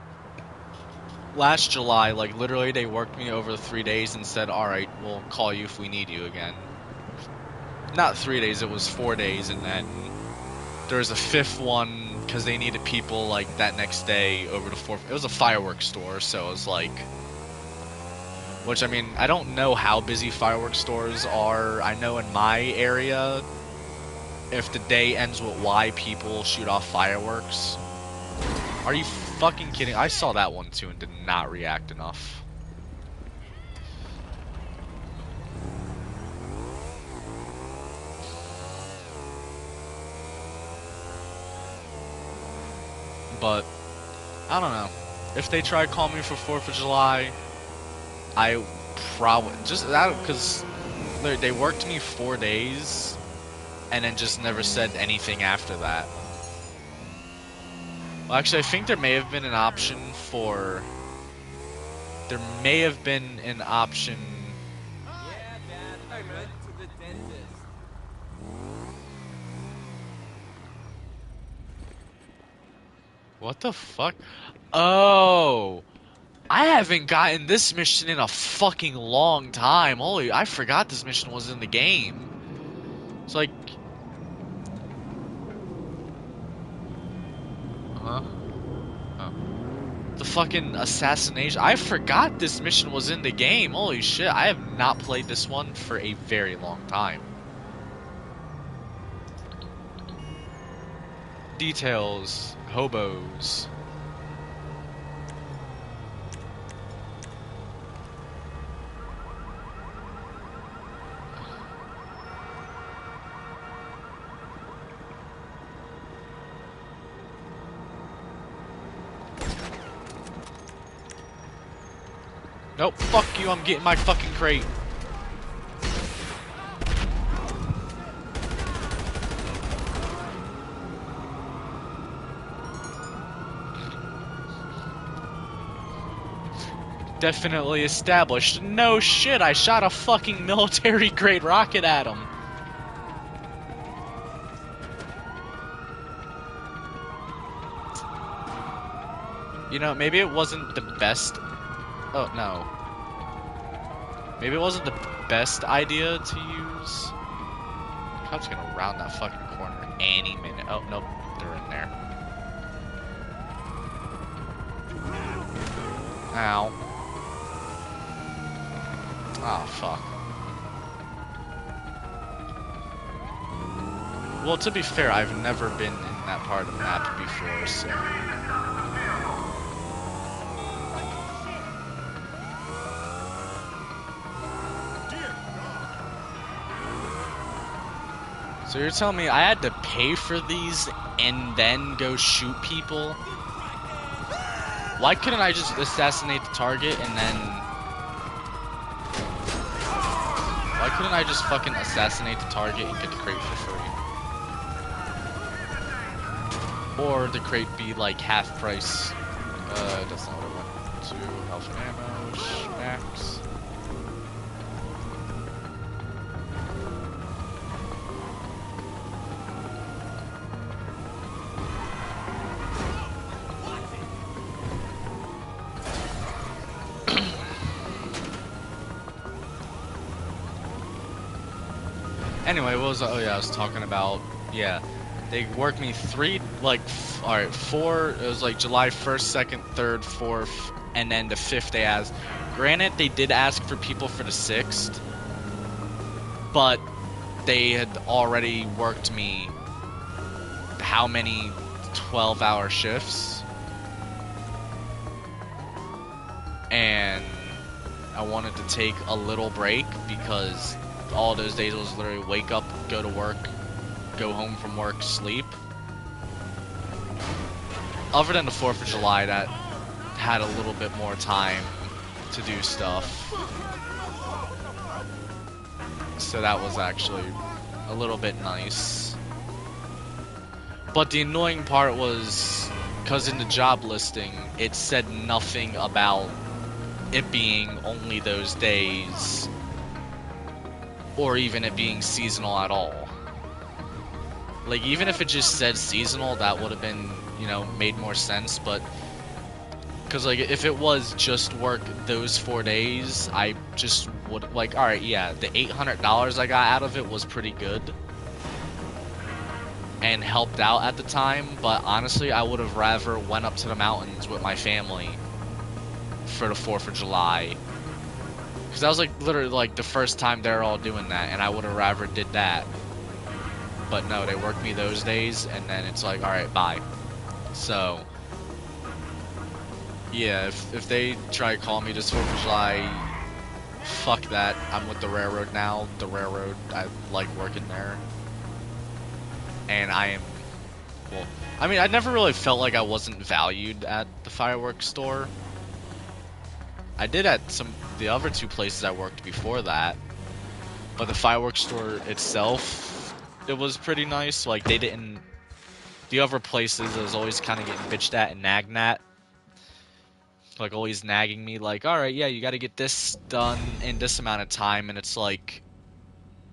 last July, like, literally they worked me over 3 days and said, alright, we'll call you if we need you again. Not 3 days, it was 4 days, and then there was a fifth one because they needed people, like, that next day over the 4th. It was a fireworks store, so it was like... Which, I mean, I don't know how busy fireworks stores are. I know in my area, if the day ends with Y, people shoot off fireworks. Are you fucking kidding? I saw that one too and did not react enough. But, I don't know. If they try to call me for 4th of July, I probably... Just that, because they worked me 4 days, and then just never said anything after that. Well, actually, I think there may have been an option for... There may have been an option... Yeah, Dad, I went to the dentist. What the fuck? Oh! I haven't gotten this mission in a fucking long time. Holy, I forgot this mission was in the game. It's like... Huh? Oh. The fucking assassination. I forgot this mission was in the game. Holy shit, I have not played this one for a very long time. Details. Hobos. Nope, fuck you, I'm getting my fucking crate. Definitely established. No shit, I shot a fucking military grade rocket at him. You know, maybe it wasn't the best... Oh, no. Maybe it wasn't the best idea to use. Cops gonna round that fucking corner any minute. Oh, nope. They're in there. Ow. Oh, fuck. Well, to be fair, I've never been in that part of the map before, so... So you're telling me I had to pay for these and then go shoot people? Why couldn't I just assassinate the target and then... Why couldn't I just fucking assassinate the target and get the crate for free? Or the crate be like half price. That's not what I want. 2 health and ammo, max. Anyway, what was oh yeah, I was talking about, yeah, they worked me 3, like, alright, 4, it was like July 1st, 2nd, 3rd, 4th, and then the 5th they asked. Granted, they did ask for people for the 6th, but they had already worked me how many 12-hour shifts? And I wanted to take a little break because all those days was literally wake up, go to work, go home from work, sleep. Other than the 4th of July, that had a little bit more time to do stuff. So that was actually a little bit nice. But the annoying part was, because in the job listing, it said nothing about it being only those days, or even it being seasonal at all. Like, even if it just said seasonal, that would have been, you know, made more sense, but because, like, if it was just work those 4 days, I just would, like, alright, yeah, the $800 I got out of it was pretty good and helped out at the time, but honestly, I would have rather went up to the mountains with my family for the 4th of July. Because that was, like, literally, like, the first time they're all doing that, and I would have rather did that. But no, they worked me those days, and then it's like, alright, bye. So, yeah, if they try to call me this 4th of July, fuck that. I'm with the railroad now. The railroad, I like working there. And I am, well, I mean, I never really felt like I wasn't valued at the fireworks store. I did at the other 2 places I worked before that. But the fireworks store itself, it was pretty nice. Like, they didn't, the other places, I was always kind of getting bitched at and nagged at. Like, always nagging me, like, alright, yeah, you gotta get this done in this amount of time, and it's like,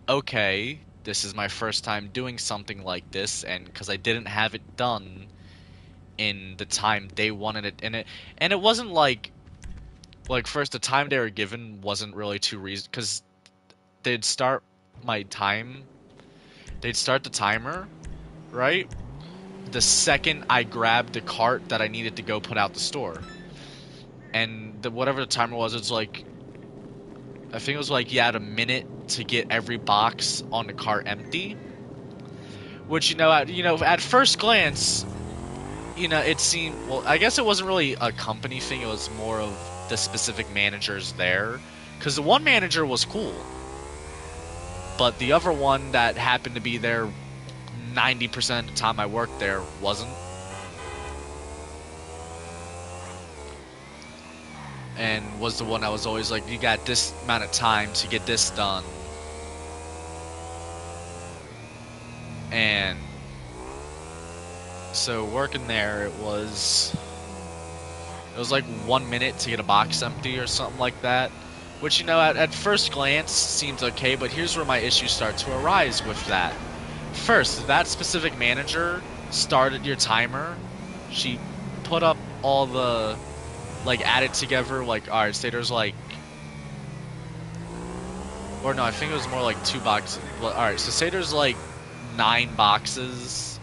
okay, this is my first time doing something like this, and because I didn't have it done in the time they wanted it, and it wasn't like, first, the time they were given wasn't really too reason, because they'd start the timer, right, the second I grabbed the cart that I needed to go put out the store. And whatever the timer was, it's like, I think it was like you had a minute to get every box on the cart empty. Which, at first glance, it seemed, well, I guess it wasn't really a company thing, it was more of the specific managers there. Because the one manager was cool. But the other one that happened to be there 90% of the time I worked there wasn't. And was the one that was always like, you got this amount of time to get this done. And so working there, it was like 1 minute to get a box empty or something like that. Which, at first glance seems okay, but here's where my issues start to arise with that. First, that specific manager started your timer. She put up all the, added together, alright, say there's or no, I think it was more like 2 boxes. Alright, so say there's 9 boxes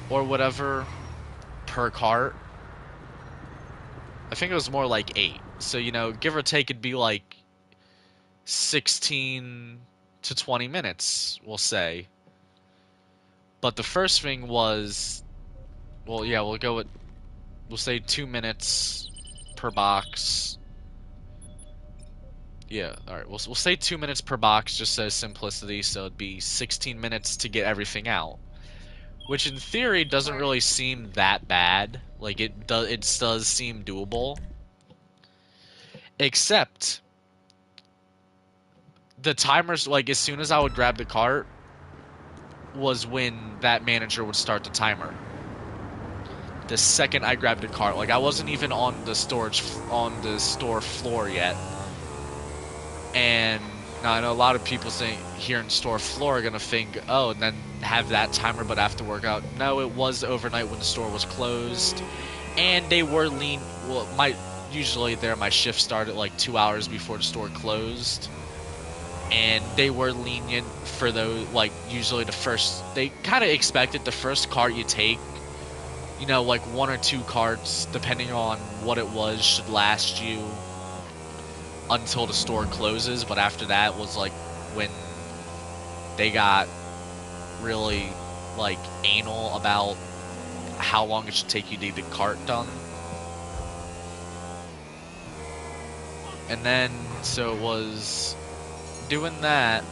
or whatever per cart. I think it was more like 8. So, give or take, it'd be 16 to 20 minutes, we'll say. But the first thing was, well, yeah, we'll say 2 minutes per box. Yeah, alright, we'll say 2 minutes per box, just as simplicity, so it'd be 16 minutes to get everything out. Which in theory doesn't really seem that bad. It does seem doable. Except, the timers, as soon as I would grab the cart, was when that manager would start the timer. The second I grabbed the cart, I wasn't even on the store floor yet. And now I know a lot of people here in store floor are gonna think, oh, and then have that timer, but have to work out. No, it was overnight when the store was closed, and they were usually my shift started 2 hours before the store closed, and they were lenient for those, usually they kind of expected the first cart you take, 1 or 2 carts, depending on what it was, should last you until the store closes, but after that was when they got really anal about how long it should take you to get the cart done. And then, so it was doing that.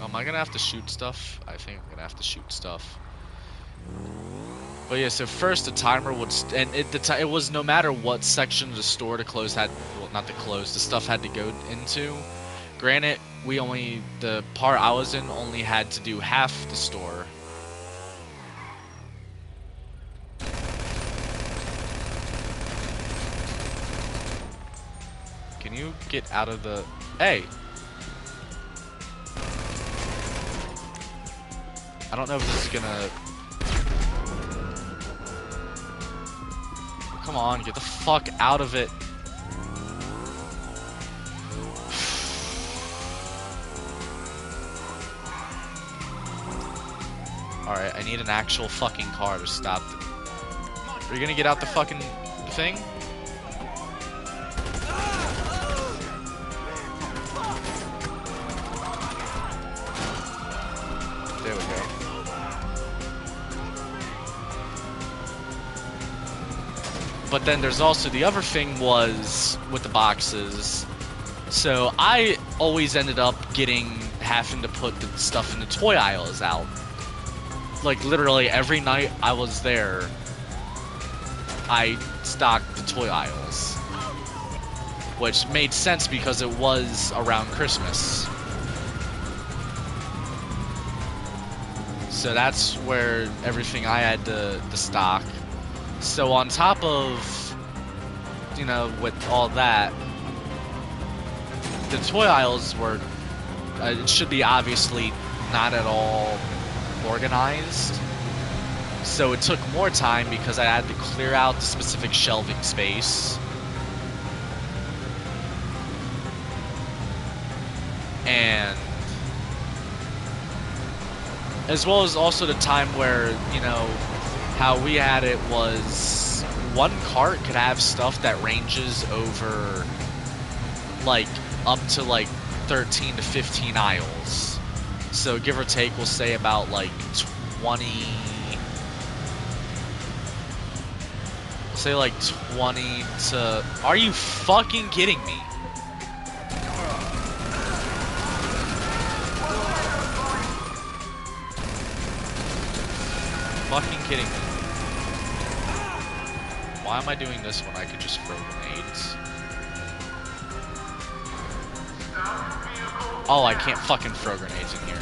Am I gonna have to shoot stuff? I think I'm gonna have to shoot stuff. But yeah, so first the timer would, and it was no matter what section of the store the clothes had, well, not the clothes, the stuff had to go into. Granted, the part I was in only had to do half the store. Can you get out of the, hey! I don't know if this is gonna, come on, get the fuck out of it. Alright, I need an actual fucking car to stop. Are you gonna get out the fucking thing? There we go. But then there's also the other thing was with the boxes. So I always ended up having to put the stuff in the toy aisles out. Like literally every night I was there, I stocked the toy aisles. Which made sense because it was around Christmas. So that's where everything I had to stock. So on top of, you know, with all that, the toy aisles were, it should be obviously not at all organized. So it took more time because I had to clear out the specific shelving space. And as well as also the time where, you know, how we had it was one cart could have stuff that ranges over like up to like 13 to 15 aisles. So give or take, we'll say about like 20, say like 20 to, are you fucking kidding me? Fucking kidding me. Why am I doing this when I could just throw grenades? Oh, I can't fucking throw grenades in here.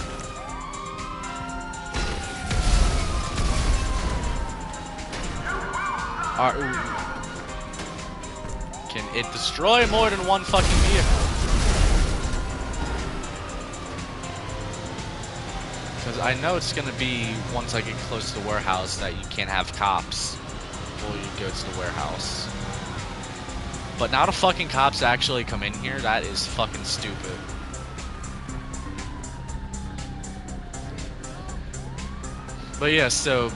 Can it destroy more than one fucking vehicle? Because I know it's gonna be, once I get close to the warehouse, that you can't have cops before you go to the warehouse. But now the fucking cops actually come in here, that is fucking stupid. But yeah, so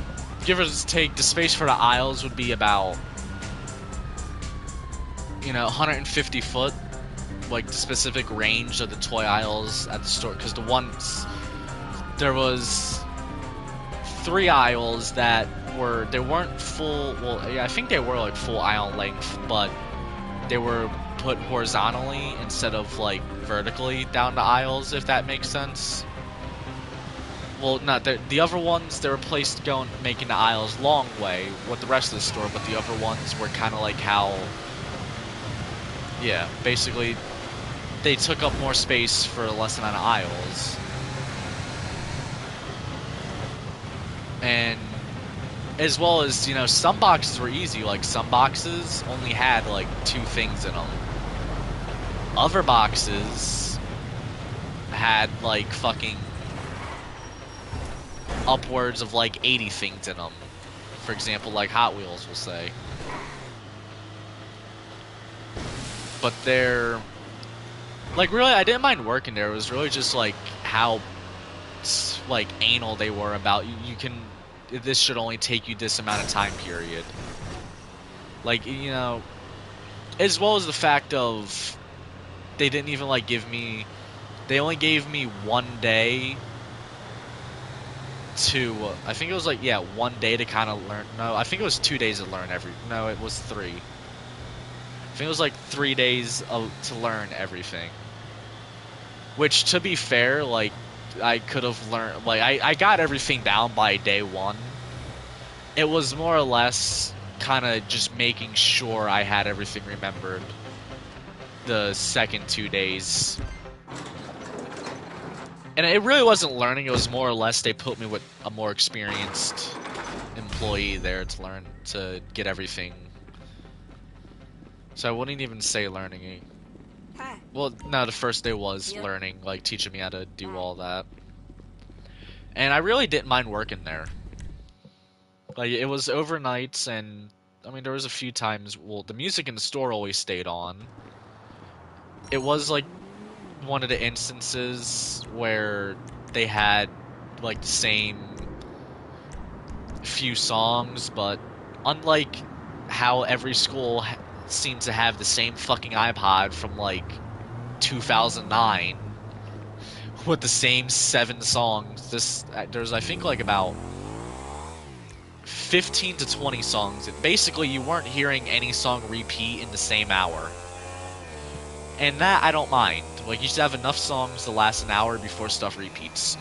give or take, the space for the aisles would be about, you know, 150 foot, like the specific range of the toy aisles at the store. Because there was 3 aisles that they weren't full, well, yeah, I think they were like full aisle length, but they were put horizontally instead of like vertically down the aisles, if that makes sense. Well, not the other ones, they were placed making the aisles long way with the rest of the store, but the other ones were kind of like how, yeah, basically they took up more space for a less amount of aisles. And as well as, you know, some boxes were easy, like some boxes only had like 2 things in them. Other boxes had like fucking upwards of like 80 things in them. For example, like Hot Wheels, we'll say. But they're like, really, I didn't mind working there. It was really just like how like anal they were about you can, this should only take you this amount of time period. Like, you know, as well as the fact of they didn't even like they only gave me 1 day to, I think it was like, yeah, 1 day to kind of learn. No, I think it was 2 days to learn no, it was 3. I think it was like 3 days to learn everything. Which, to be fair, like, I could have learned, like, I got everything down by day 1. it was more or less kind of just making sure I had everything remembered the second 2 days. And it really wasn't learning, it was more or less they put me with a more experienced employee there to learn, to get everything. So I wouldn't even say learning. Hi. Well, no, the first day was Yep. learning, like teaching me how to do all that. And I really didn't mind working there. Like, it was overnights, and I mean, there was a few times, well, the music in the store always stayed on. It was like one of the instances where they had like the same few songs, but unlike how every school seems to have the same fucking iPod from like 2009 with the same 7 songs, there's I think like about 15 to 20 songs. Basically, you weren't hearing any song repeat in the same hour. And that I don't mind. Like, you should have enough songs to last an hour before stuff repeats.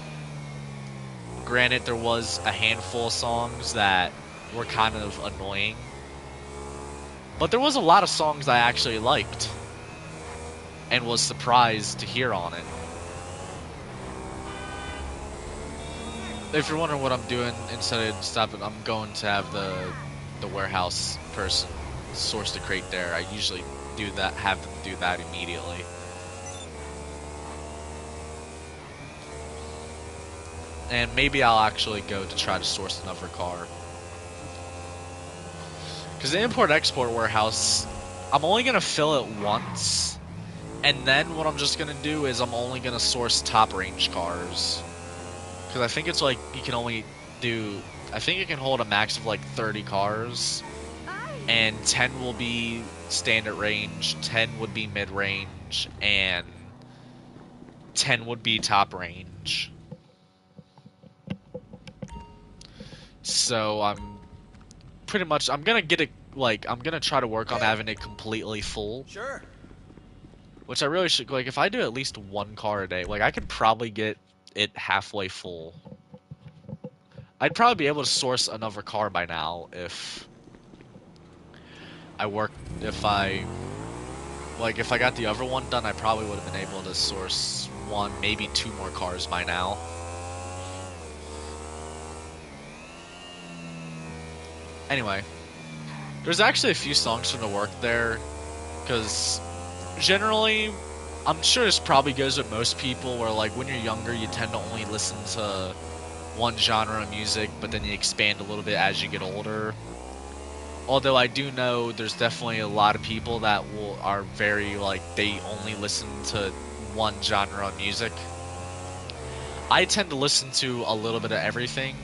Granted, there was a handful of songs that were kind of annoying. But there was a lot of songs I actually liked. And was surprised to hear on it. If you're wondering what I'm doing, instead of stopping, I'm going to have the warehouse person source the crate there. I usually do that, have them do that immediately. And maybe I'll actually go to try to source another car. Because the import-export warehouse, I'm only going to fill it once. And then what I'm just going to do is I'm only going to source top-range cars. Because I think it's like, you can only do, I think it can hold a max of like 30 cars. And 10 will be standard range, 10 would be mid-range, and 10 would be top range. So I'm pretty much, I'm gonna get it, like, I'm gonna try to work on having it completely full. Sure. Which I really should, like, if I do at least 1 car a day, like, I could probably get it halfway full. I'd probably be able to source another car by now if if I got the other one done, I probably would have been able to source 1, maybe 2 more cars by now. Anyway, there's actually a few songs from the work there, because generally, I'm sure this probably goes with most people, where like when you're younger, you tend to only listen to one genre of music, but then you expand a little bit as you get older. Although I do know there's definitely a lot of people that are very, like, they only listen to one genre of music. I tend to listen to a little bit of everything.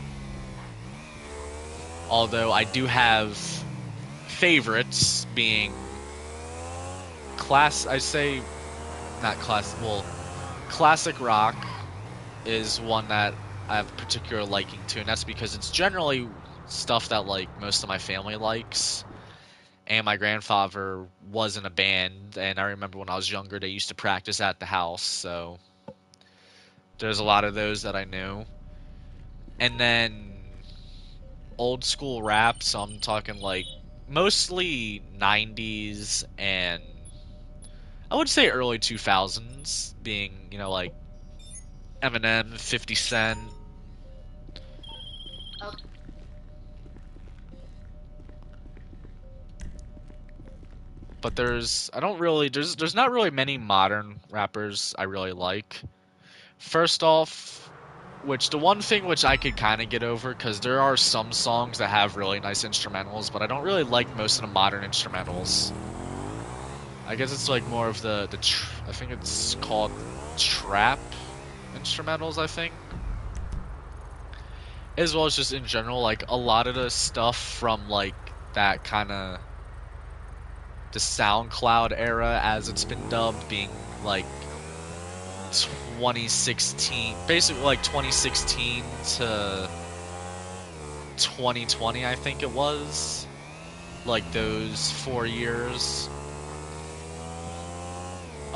Although I do have favorites, being classic rock is one that I have a particular liking to, and that's because it's generally stuff that like most of my family likes. And my grandfather was in a band, and I remember when I was younger they used to practice at the house, so there's a lot of those that I knew. And then old school rap, so I'm talking like mostly 90s and I would say early 2000s, being, you know, like Eminem, 50 Cent. But there's not really many modern rappers I really like. First off, the one thing which I could kind of get over, because there are some songs that have really nice instrumentals, but I don't really like most of the modern instrumentals. I guess it's like more of I think it's called trap instrumentals, I think. As well as just in general, like a lot of the stuff from like that kind of the SoundCloud era, as it's been dubbed, being like 2016, basically like 2016 to 2020, I think it was. Like those 4 years.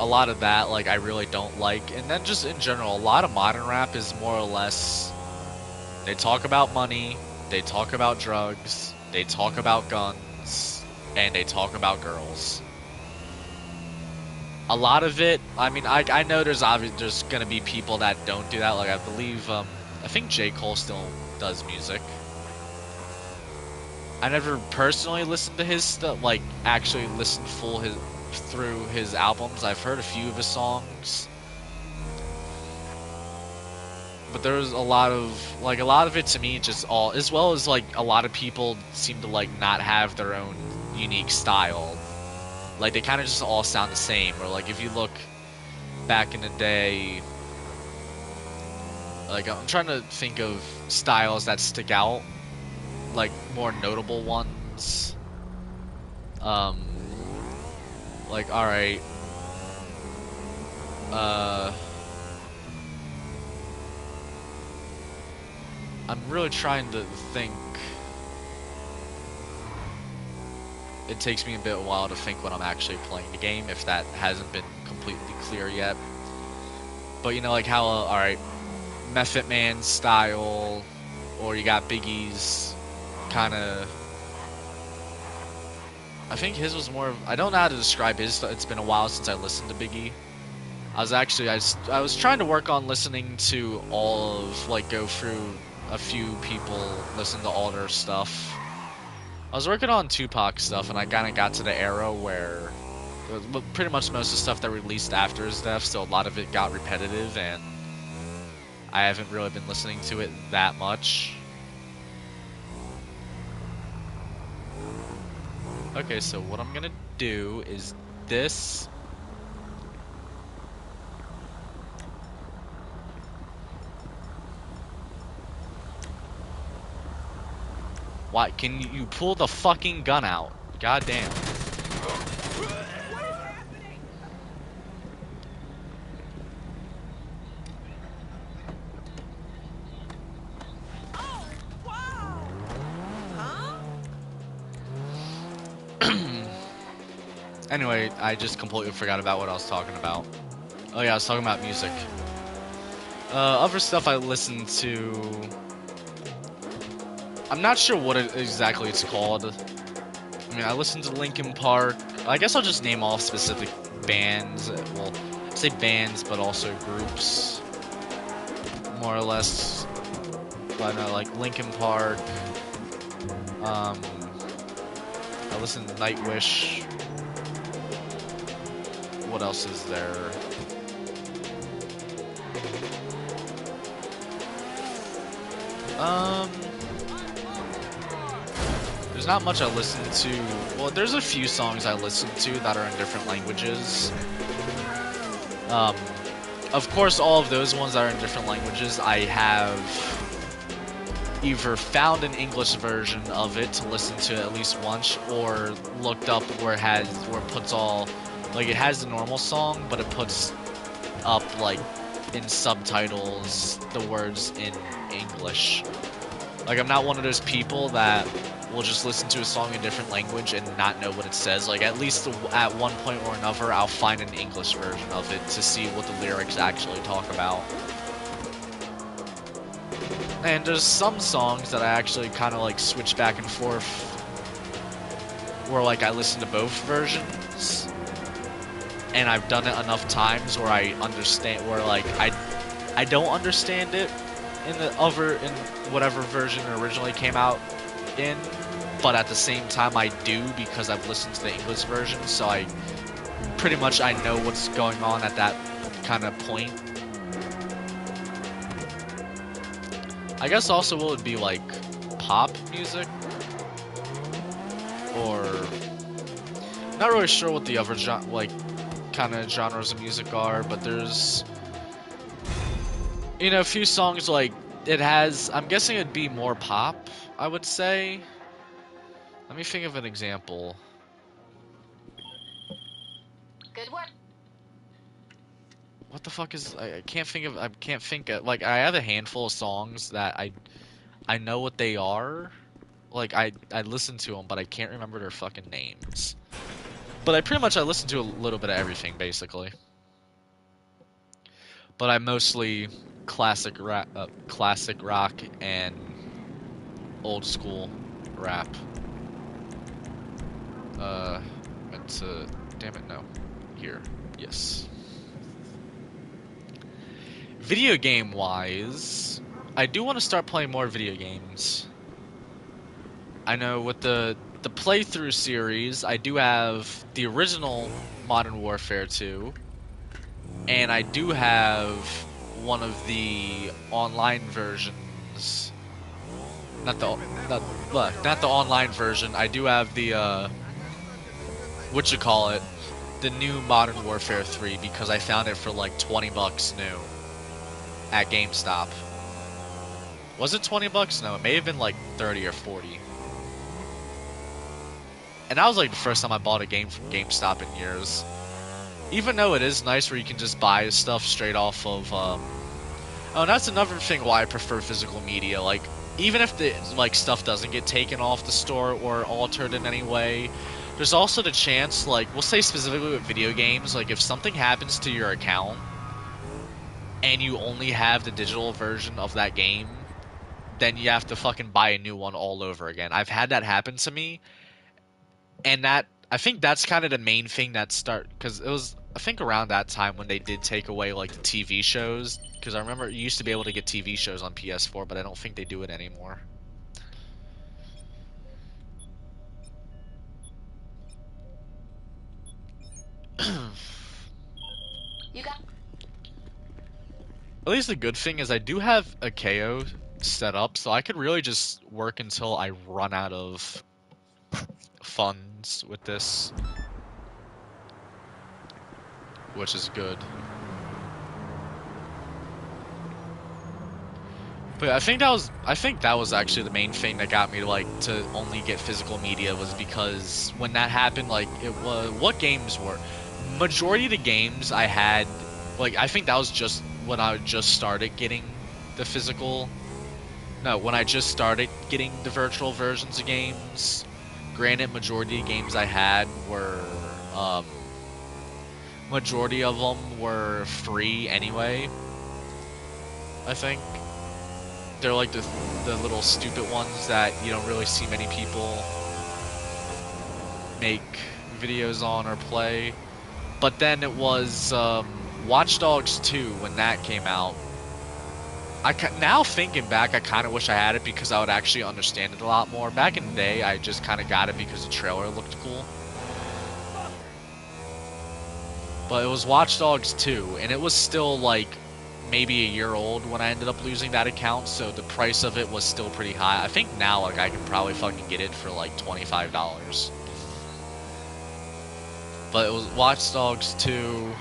A lot of that, like, I really don't like. And then just in general, a lot of modern rap is more or less, they talk about money, They talk about drugs, they talk about guns, and they talk about girls. A lot of it, I mean, I know there's gonna be people that don't do that. Like, I believe, I think J. Cole still does music. I never personally listened to his stuff, like, actually listened through his albums. I've heard a few of his songs. But there's a lot of it to me just all, as well as, like, a lot of people seem to, like, not have their own unique style. Like, they kind of just all sound the same. Or, like, if you look back in the day, like, I'm trying to think of styles that stick out, like, more notable ones. Like, alright. I'm really trying to think. It takes me a bit while to think when I'm actually playing the game, if that hasn't been completely clear yet. But you know, like how, alright, Method Man style, or you got Biggie's kinda... I think his was more of, I don't know how to describe his, it's been a while since I listened to Biggie. I was trying to work on listening to all of, like, go through a few people, listen to all their stuff. I was working on Tupac stuff, and I kind of got to the era where pretty much most of the stuff that released after his death, so a lot of it got repetitive, and I haven't really been listening to it that much. Okay, so what I'm gonna do is this. Why can you pull the fucking gun out? God damn. Anyway, I just completely forgot about what I was talking about. Oh yeah, I was talking about music. Other stuff I listen to... I'm not sure what exactly it's called. I mean, I listen to Linkin Park. I guess I'll just name off specific bands. Well, I say bands, but also groups. More or less. But I know, like Linkin Park. I listen to Nightwish. What else is there? There's not much I listen to. Well, there's a few songs I listen to that are in different languages. Of course, all of those ones that are in different languages, I have either found an English version of it to listen to at least once, or looked up where it puts all, like, it has the normal song, but it puts up, like, in subtitles the words in English. Like, I'm not one of those people that will just listen to a song in a different language and not know what it says. Like, at least at one point or another, I'll find an English version of it to see what the lyrics actually talk about. And there's some songs that I actually kind of, like, switch back and forth, where, like, I listen to both versions, and I've done it enough times where I understand, where, like, I don't understand it in whatever version it originally came out in, but at the same time I do, because I've listened to the English version, so I know what's going on at that kind of point. I guess also what would be like pop music, or not really sure what the other kind of genres of music are, but there's, you know, a few songs like it has. I'm guessing it'd be more pop, I would say. Let me think of an example. Good work. What the fuck is... I can't think of... Like, I have a handful of songs that I know what they are. Like, I listen to them, but I can't remember their fucking names. But I listen to a little bit of everything, basically. But I mostly classic rock and old school rap. Meant to, damn it, no. Here, yes. Video game wise, I do want to start playing more video games. I know with the playthrough series, I do have the original Modern Warfare 2, and I do have one of the online versions. Not the online version. I do have the the new Modern Warfare 3 because I found it for like 20 bucks new at GameStop. Was it 20 bucks? No, it may have been like 30 or 40. And that was like the first time I bought a game from GameStop in years. Even though it is nice where you can just buy stuff straight off of, Oh, and that's another thing why I prefer physical media. Like, even if the, like, stuff doesn't get taken off the store or altered in any way, there's also the chance, like, we'll say specifically with video games, like, if something happens to your account, and you only have the digital version of that game, then you have to fucking buy a new one all over again. I've had that happen to me. And that, I think that's kind of the main thing that because it was, I think around that time when they did take away, like, the TV shows, because I remember you used to be able to get TV shows on PS4, but I don't think they do it anymore. You got. At least the good thing is I do have a KO set up, so I could really just work until I run out of funds with this, which is good. But I think that was actually the main thing that got me to only get physical media, was because when that happened, like, it was what games were majority of the games I had, like, I think that was just when I just started getting the physical. No, when I just started getting the virtual versions of games. Granted, majority of games I had were, majority of them were free anyway. I think they're like the little stupid ones that you don't really see many people make videos on or play. But then it was Watch Dogs 2 when that came out. Now thinking back, I kind of wish I had it because I would actually understand it a lot more. Back in the day, I just kind of got it because the trailer looked cool. But it was Watch Dogs 2, and it was still like maybe a year old when I ended up losing that account, so the price of it was still pretty high. I think now, like, I can probably fucking get it for like $25. But it was Watch Dogs 2,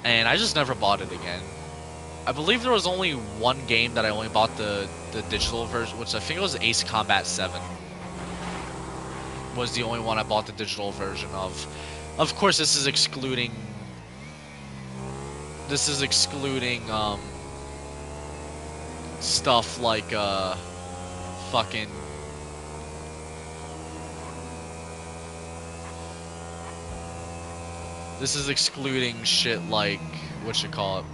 and I just never bought it again. I believe there was only one game that I only bought the digital version, which I think it was Ace Combat 7. Was the only one I bought the digital version of. Of course, this is excluding stuff like fucking this is excluding shit like whatchamacallit,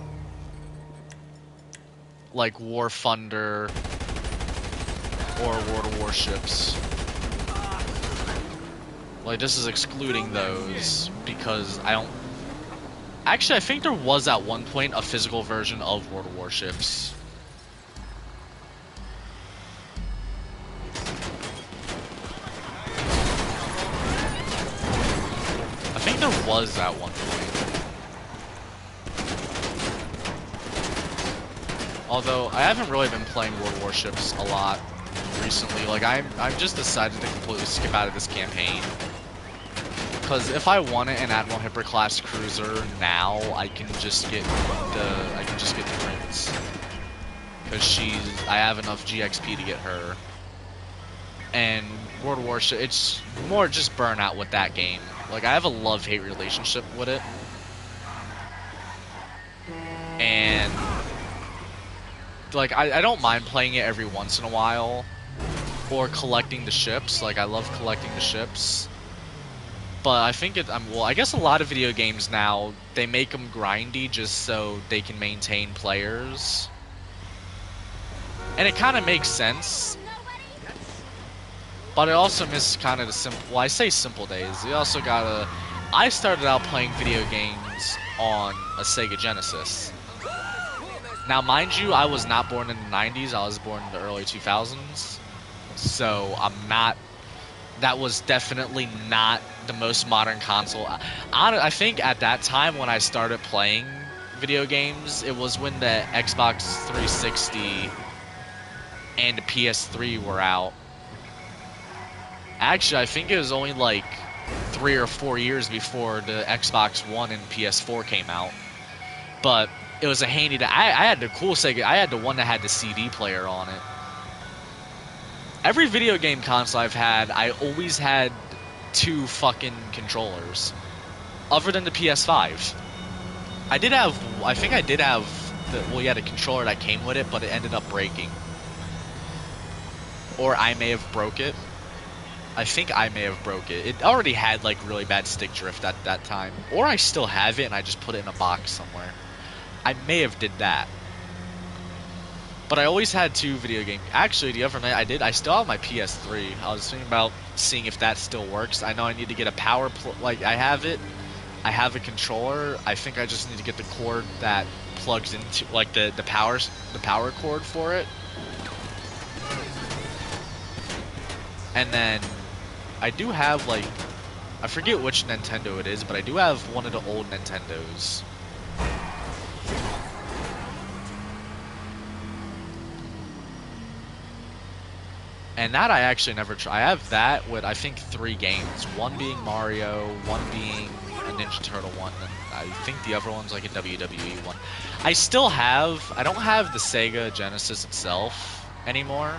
like War Thunder or World of Warships. Like, this is excluding those because I don't. Actually, I think there was at one point a physical version of World of Warships. I think there was at one point. Although I haven't really been playing World of Warships a lot recently. Like, I've just decided to completely skip out of this campaign. Because if I wanted an Admiral Hipper class cruiser now, I can just get the Prince. Because I have enough GXP to get her. And World of Warships, it's more just burnout with that game. Like, I have a love-hate relationship with it. And like, I don't mind playing it every once in a while. Or collecting the ships. Like, I love collecting the ships. But I think well, I guess a lot of video games now, they make them grindy just so they can maintain players. And it kind of makes sense. But I also miss kind of the simple, well, I say simple days. You also gotta, I started out playing video games on a Sega Genesis. Now, mind you, I was not born in the 90s, I was born in the early 2000s. So, that was definitely not the most modern console. I think at that time when I started playing video games, it was when the Xbox 360 and the PS3 were out. Actually, I think it was only like 3 or 4 years before the Xbox One and PS4 came out. But it was a handy. I had the cool Sega. I had the one that had the CD player on it. Every video game console I've had, I always had 2 fucking controllers, other than the PS5. I think I did have the controller that came with it, but it ended up breaking. Or I may have broke it. I think I may have broke it. It already had like really bad stick drift at that time. Or I still have it and I just put it in a box somewhere. I may have did that. But I always had 2 video games. Actually, the other night I still have my PS3. I was thinking about seeing if that still works. I know I need to get a power like I have it. I have a controller. I think I just need to get the cord that plugs into like the power cord for it. And then I do have like, I forget which Nintendo it is, but I do have one of the old Nintendos. And that I actually never tried. I have that with, I think, 3 games. One being Mario, one being a Ninja Turtle one, and I think the other one's like a WWE one. I don't have the Sega Genesis itself anymore.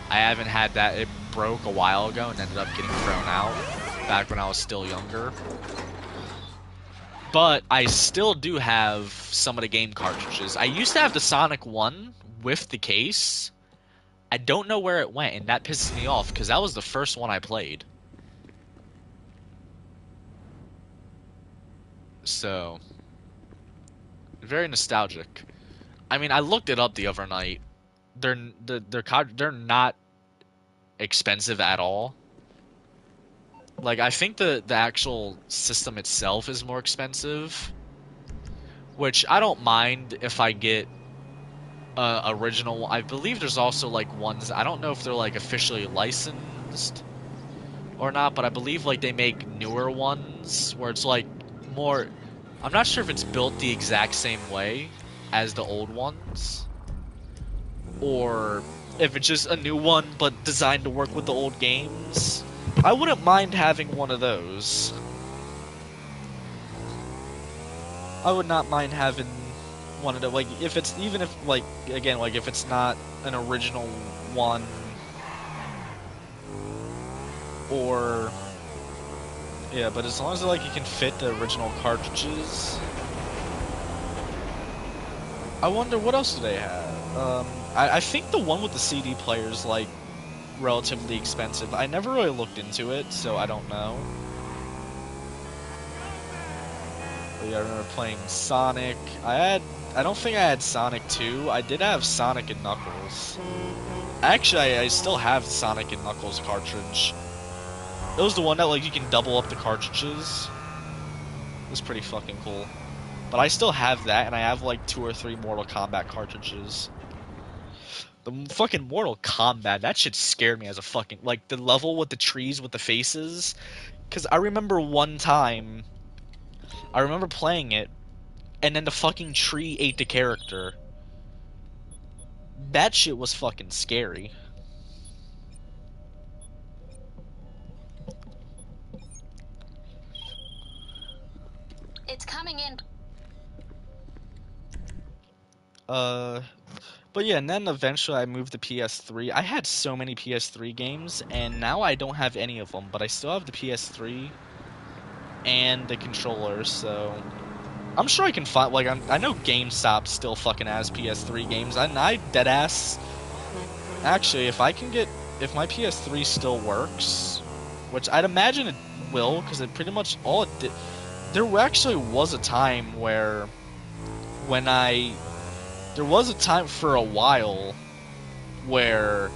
I haven't had that. It broke a while ago and ended up getting thrown out back when I was still younger. But I still do have some of the game cartridges. I used to have the Sonic one with the case. I don't know where it went, and that pisses me off, because that was the first one I played. So, very nostalgic. I mean, I looked it up the other night. They're not expensive at all. Like, I think the actual system itself is more expensive, which I don't mind if I get original. I believe there's also like ones, I don't know if they're like officially licensed or not, but I believe like they make newer ones where it's like more, I'm not sure if it's built the exact same way as the old ones, or if it's just a new one but designed to work with the old games. I wouldn't mind having one of those. I would not mind having one of the, like, if it's, even if, like, again, like, if it's not an original one, or, yeah, but as long as, like, you can fit the original cartridges. I wonder, what else do they have? I think the one with the CD player is, like, relatively expensive. I never really looked into it, so I don't know. But yeah, I remember playing Sonic. I don't think I had Sonic 2. I did have Sonic and Knuckles. Actually, I still have the Sonic and Knuckles cartridge. It was the one that, like, you can double up the cartridges. It was pretty fucking cool. But I still have that, and I have, like, 2 or 3 Mortal Kombat cartridges. The fucking Mortal Kombat, that shit scared me as a fucking, like, the level with the trees with the faces. Because I remember one time, I remember playing it, and then the fucking tree ate the character. That shit was fucking scary. It's coming in. But yeah, and then eventually I moved to PS3. I had so many PS3 games, and now I don't have any of them, but I still have the PS3 and the controller, so I'm sure I can find, like, I know GameStop still fucking has PS3 games, and I deadass, actually, if my PS3 still works, which I'd imagine it will, because it pretty much all it did, there actually was a time where, there was a time for a while where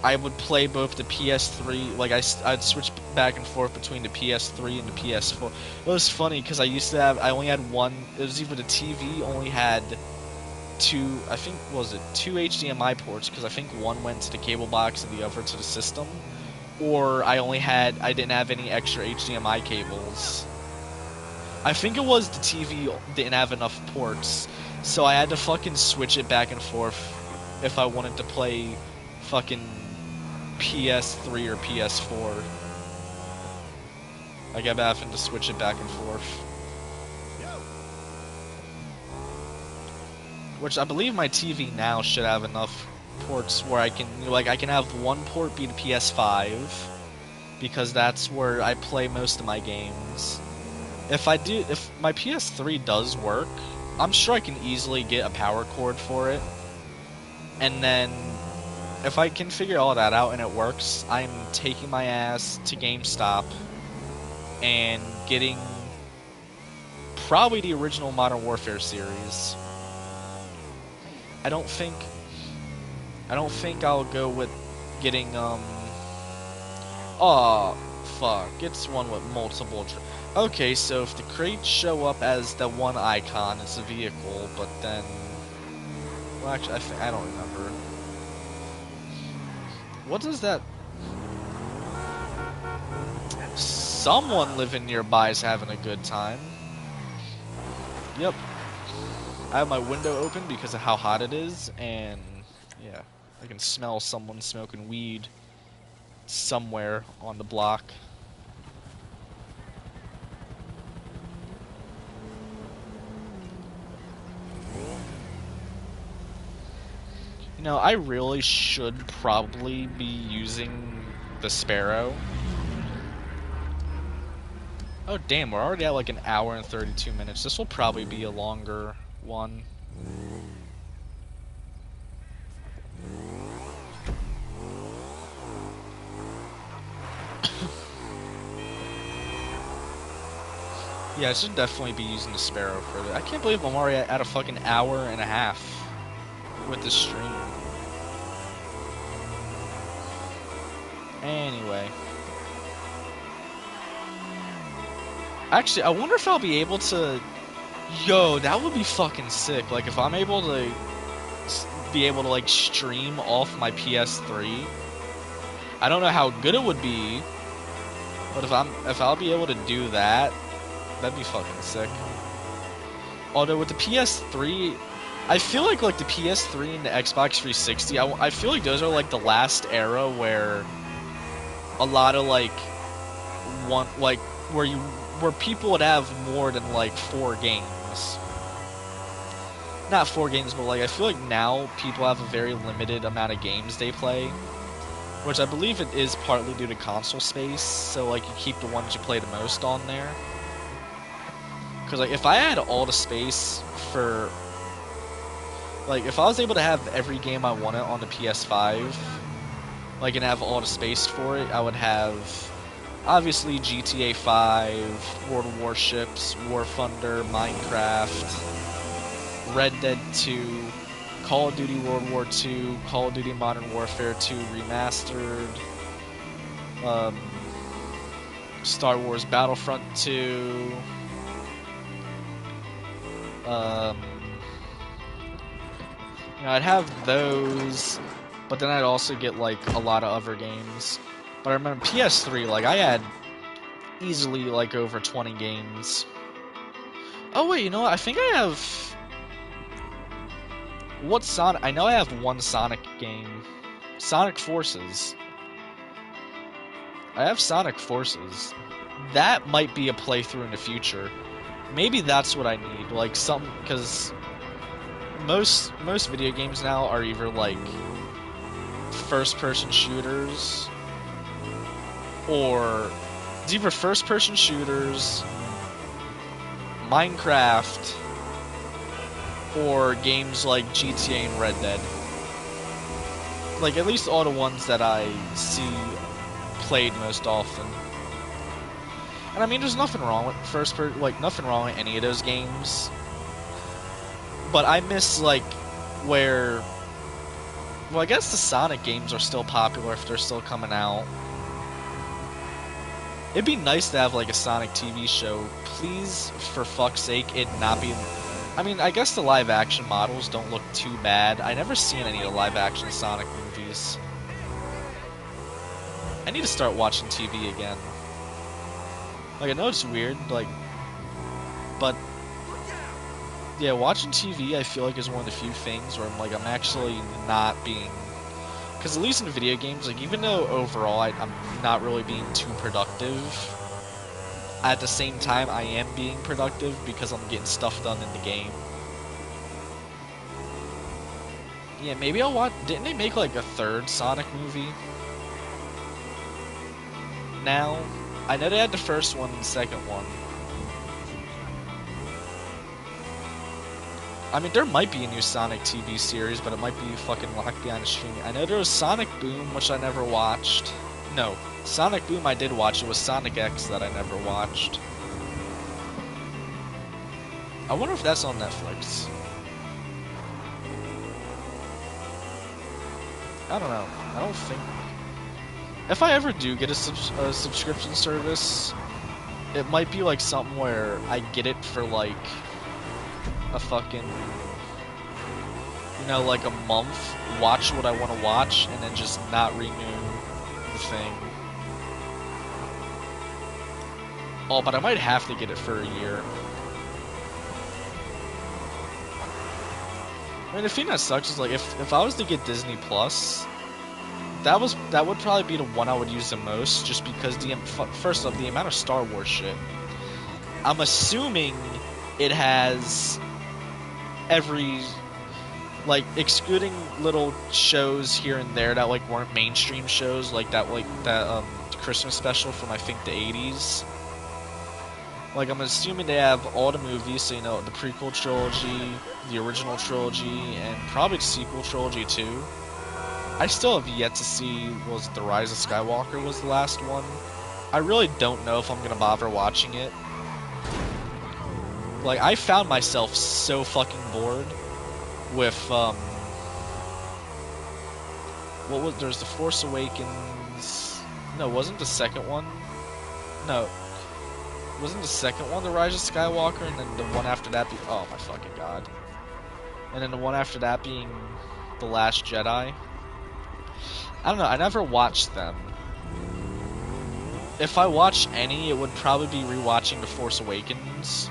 I would play both the PS3, like I'd switch back and forth between the PS3 and the PS4. It was funny because I only had one, it was either the TV only had two, I think, two HDMI ports, because I think one went to the cable box and the other to the system, or I didn't have any extra HDMI cables. I think it was the TV didn't have enough ports, so I had to fucking switch it back and forth if I wanted to play fucking PS3 or PS4. I kept having to switch it back and forth. Which I believe my TV now should have enough ports where I can have one port be the PS5, because that's where I play most of my games. If my PS3 does work, I'm sure I can easily get a power cord for it. And then if I can figure all that out and it works, I'm taking my ass to GameStop and getting probably the original Modern Warfare series. I don't think I'll go with getting oh fuck, it's one with multiple okay, so if the crates show up as the one icon, it's a vehicle, but then, well, actually I don't remember. What does that? Someone living nearby is having a good time. Yep. I have my window open because of how hot it is, and yeah, I can smell someone smoking weed somewhere on the block. You know, I really should probably be using the Sparrow. Oh damn, we're already at like an hour and 32 minutes. This will probably be a longer one. Yeah, I should definitely be using the Sparrow for that. I can't believe I'm already at a fucking hour and a half with the stream. Anyway. Actually, I wonder if I'll be able to... Yo, that would be fucking sick. Like, if I'm able to be able to, like, stream off my PS3. I don't know how good it would be, but if I'll be able to do that, that'd be fucking sick. Although with the PS3, I feel like the PS3 and the Xbox 360, I feel like those are like the last era where a lot of where people would have more than like 4 games. Not 4 games, but like I feel like now people have a very limited amount of games they play, which I believe it is partly due to console space. So like you keep the ones you play the most on there. Because like if I had all the space for, like if I was able to have every game I wanted on the PS5, like and have all the space for it, I would have obviously GTA 5, World of Warships, War Thunder, Minecraft, Red Dead 2, Call of Duty World War 2, Call of Duty Modern Warfare 2 Remastered, Star Wars Battlefront 2, I'd have those, but then I'd also get like a lot of other games. But I remember PS3, like I had easily like over 20 games. Oh wait, you know what? I think I have... What Sonic? I know I have one Sonic game. Sonic Forces. I have Sonic Forces. That might be a playthrough in the future. Maybe that's what I need. Like some... Because most video games now are either like first-person shooters, or it's either first-person shooters, Minecraft, or games like GTA and Red Dead. Like, at least all the ones that I see played most often. And I mean, there's nothing wrong with nothing wrong with any of those games. But I miss, like, where Well, I guess the Sonic games are still popular if they're still coming out. It'd be nice to have like a Sonic TV show. Please, for fuck's sake, it not be... I mean, I guess the live action models don't look too bad. I never seen any of the live action Sonic movies. I need to start watching TV again. Like, I know it's weird, like... But... Yeah, watching TV I feel like is one of the few things where I'm actually not being... Because at least in video games, like, even though overall I'm not really being too productive, at the same time I am being productive because I'm getting stuff done in the game. Yeah, maybe I'll watch... Didn't they make, like, a third Sonic movie? Now, I know they had the first one and the second one. I mean, there might be a new Sonic TV series, but it might be fucking locked behind a screen. I know there was Sonic Boom, which I never watched. No, Sonic Boom I did watch. It was Sonic X that I never watched. I wonder if that's on Netflix. I don't know. I don't think... If I ever do get a subscription service, it might be like something where I get it for like... a fucking, you know, like a month, watch what I want to watch, and then just not renew the thing. Oh, but I might have to get it for a year. I mean, the thing that sucks is, like, if I was to get Disney Plus, that would probably be the one I would use the most, just because first off, the amount of Star Wars shit. I'm assuming it has... every, like, excluding little shows here and there that, like, weren't mainstream shows, like that Christmas special from, I think, the 80s. Like, I'm assuming they have all the movies, so, you know, the prequel trilogy, the original trilogy, and probably the sequel trilogy, too. I still have yet to see, was it The Rise of Skywalker was the last one? I really don't know if I'm gonna bother watching it. Like, I found myself so fucking bored with, there's The Force Awakens... No, wasn't the second one? No. Wasn't the second one The Rise of Skywalker, and then the one after that oh my fucking god. And then the one after that being The Last Jedi? I don't know, I never watched them. If I watched any, it would probably be rewatching The Force Awakens.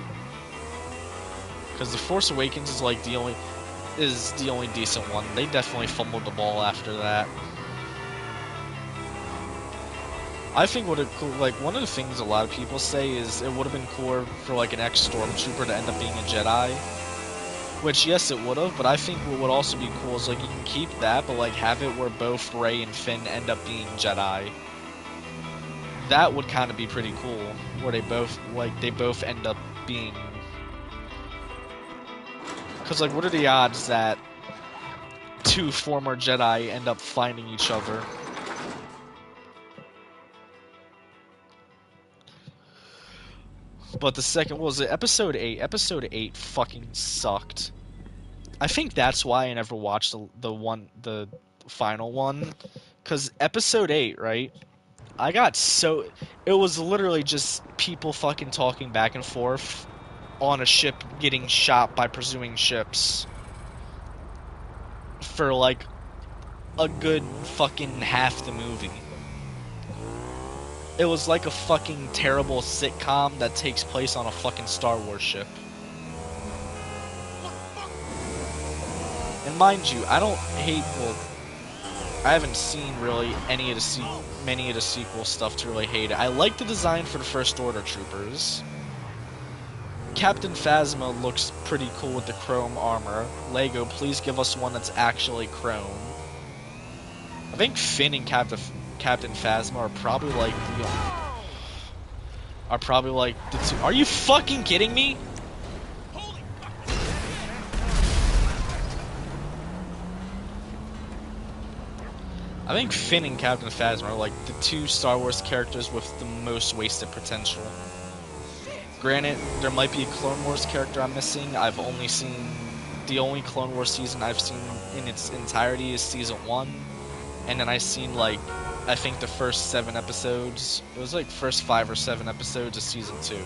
Because The Force Awakens is like the only decent one. They definitely fumbled the ball after that. I think one of the things a lot of people say is it would have been cooler for like an ex-Stormtrooper to end up being a Jedi. Which, yes, it would have, but I think what would also be cool is like you can keep that, but like have it where both Rey and Finn end up being Jedi. That would kind of be pretty cool, where they both end up being... Because, like, what are the odds that two former Jedi end up finding each other? But the second, what was it? Episode 8. Episode 8 fucking sucked. I think that's why I never watched the final one. Because Episode 8, right? I got so... It was literally just people fucking talking back and forth on a ship getting shot by presuming ships for like a good fucking half the movie. It was like a fucking terrible sitcom that takes place on a fucking Star Wars ship. And mind you, I don't hate, well, I haven't seen really many of the sequel stuff to really hate it. I like the design for the First Order troopers. Captain Phasma looks pretty cool with the chrome armor. Lego, please give us one that's actually chrome. I think Finn and Captain Phasma are probably like the two. Are you fucking kidding me? I think Finn and Captain Phasma are like the two Star Wars characters with the most wasted potential. Granted, there might be a Clone Wars character I'm missing. I've only seen... The only Clone Wars season I've seen in its entirety is season 1, and then I seen like I think the first 7 episodes. It was like first 5 or 7 episodes of season 2.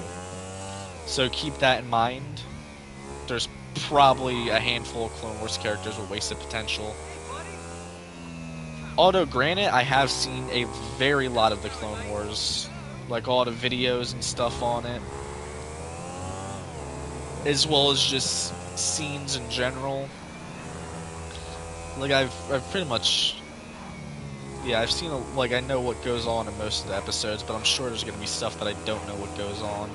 So keep that in mind. There's probably a handful of Clone Wars characters with wasted potential. Although granted, I have seen a very lot of the Clone Wars, like all the videos and stuff on it, as well as just scenes in general. Like I've pretty much, yeah, I've seen like I know what goes on in most of the episodes, but I'm sure there's gonna be stuff that I don't know what goes on.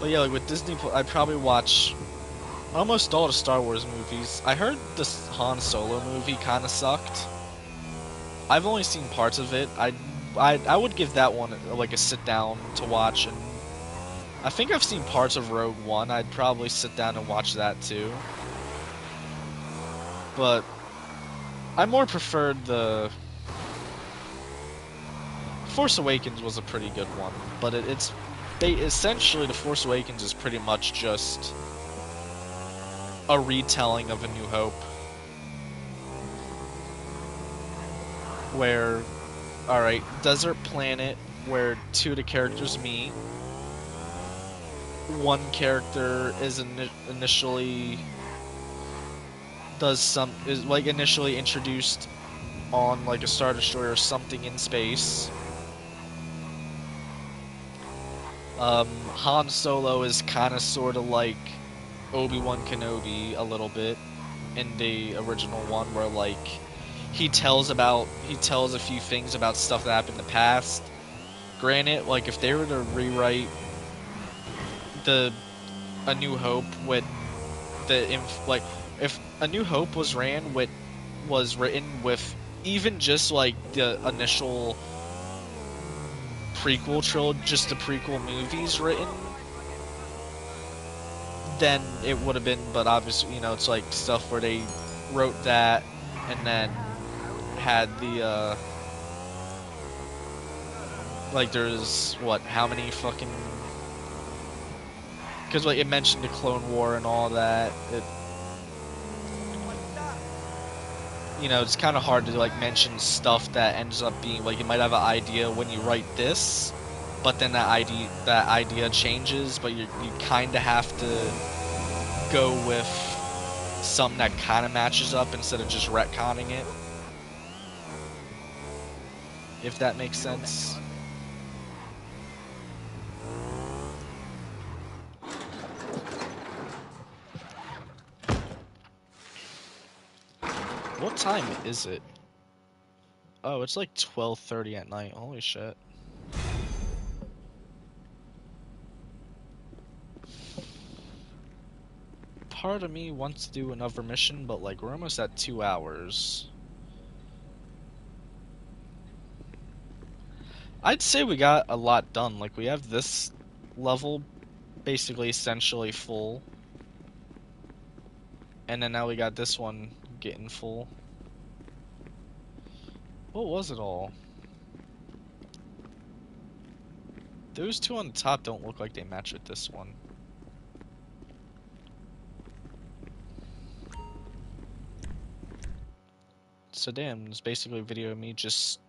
But yeah, like with Disney, I'd probably watch almost all the Star Wars movies. I heard this Han Solo movie kind of sucked. I've only seen parts of it. I would give that one like a sit down to watch, and I think I've seen parts of Rogue One. I'd probably sit down and watch that too. But I more preferred the Force Awakens was a pretty good one, but it's essentially the Force Awakens is pretty much just a retelling of A New Hope, where, alright, desert planet where 2 of the characters meet. One character is initially initially introduced on like a Star Destroyer or something in space. Han Solo is kind of sort of like Obi-Wan Kenobi a little bit in the original one, where like he tells a few things about stuff that happened in the past. Granted, like if they were to rewrite A New Hope with if A New Hope was written with even just like the initial prequel trilogy, just the prequel movies written, then it would have been, but obviously, you know, it's like stuff where they wrote that and then had the like there's how many fucking, because like it mentioned the Clone War and all that. You know, it's kind of hard to like mention stuff that ends up being like, you might have an idea when you write this, but then that idea changes, but you kind of have to go with something that kind of matches up instead of just retconning it, if that makes sense. What time is it? Oh, it's like 12:30 at night. Holy shit. Part of me wants to do another mission, but like we're almost at 2 hours. I'd say we got a lot done. Like we have this level basically essentially full. And then now we got this one getting full. What was it all? Those 2 on the top don't look like they match with this one. So damn, it's basically a video of me just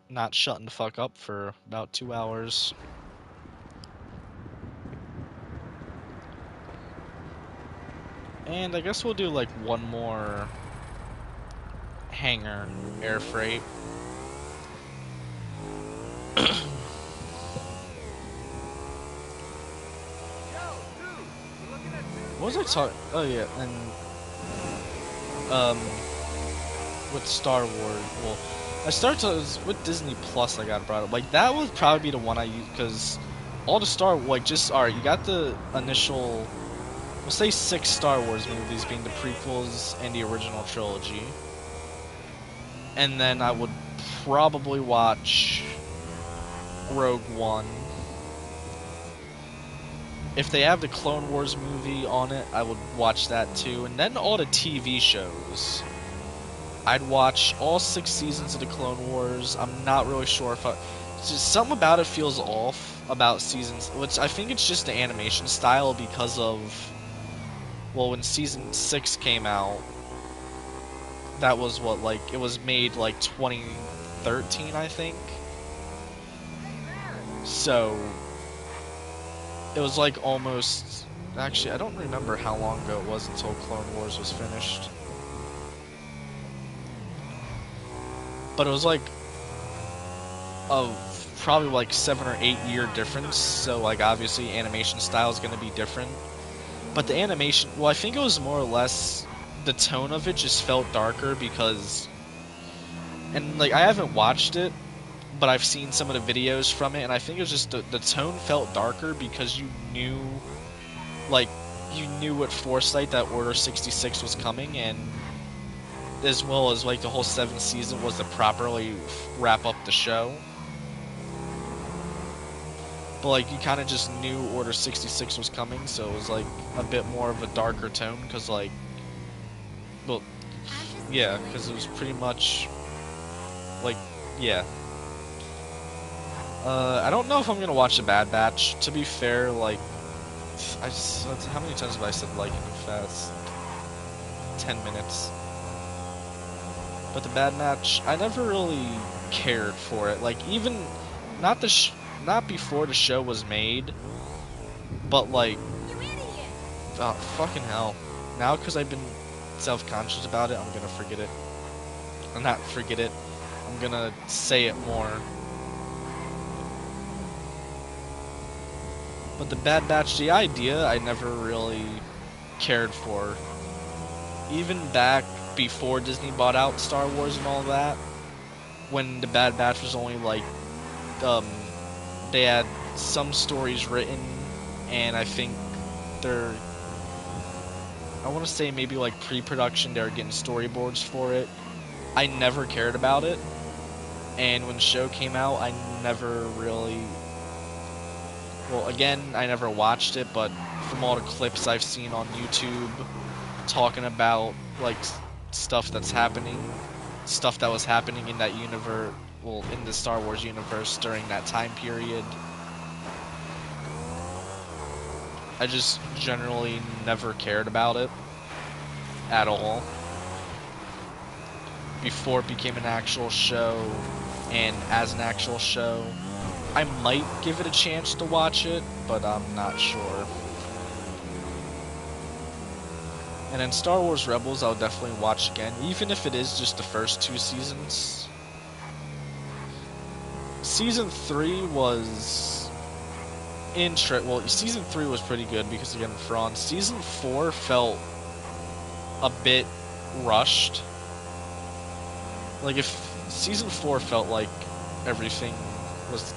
not shutting the fuck up for about 2 hours. And I guess we'll do like one more hangar air freight. What was I talking? Oh yeah, and with Star Wars. Well, I started with Disney Plus. I got brought up. Like that would probably be the one I use, because all the alright, you got the initial, we'll say 6 Star Wars movies being the prequels and the original trilogy. And then I would probably watch Rogue One. If they have the Clone Wars movie on it, I would watch that too. And then all the TV shows. I'd watch all 6 seasons of the Clone Wars. I'm not really sure if just something about it feels off about seasons, which I think it's just the animation style, because of well, when season 6 came out, that was what, like, it was made like 2013, I think. So it was like almost, actually, I don't remember how long ago it was until Clone Wars was finished. But it was like probably like 7 or 8 year difference, so like obviously animation style is going to be different. But the animation, well, I think it was more or less the tone of it just felt darker because, and like I haven't watched it, but I've seen some of the videos from it, and I think it was just the tone felt darker because you knew, like, you knew at foresight that Order 66 was coming, and as well as like the whole 7th season was to properly wrap up the show. But like you kind of just knew Order 66 was coming, so it was like a bit more of a darker tone, because like, well, yeah, because it was pretty much like, yeah. I don't know if I'm gonna watch The Bad Batch. To be fair, like, how many times have I said like in the past 10 minutes? But The Bad Batch, I never really cared for it. Like, even not before the show was made, but like, oh, fucking hell. Now, because I've been self-conscious about it, I'm gonna forget it. Or not forget it. I'm gonna say it more. But The Bad Batch, the idea, I never really cared for. Even back before Disney bought out Star Wars and all that, when The Bad Batch was only like, they had some stories written, and I think I want to say maybe like pre-production, they were getting storyboards for it. I never cared about it, and when the show came out, I never really, well, again, I never watched it, but from all the clips I've seen on YouTube talking about like stuff that was happening in that universe, well, in the Star Wars universe during that time period, I just generally never cared about it at all before it became an actual show. And as an actual show, I might give it a chance to watch it, but I'm not sure. And then Star Wars Rebels, I'll definitely watch again, even if it is just the first 2 seasons. Season 3 was well, Season 3 was pretty good because, again, Thrawn. Season 4 felt a bit rushed. Like, if Season 4 felt like everything was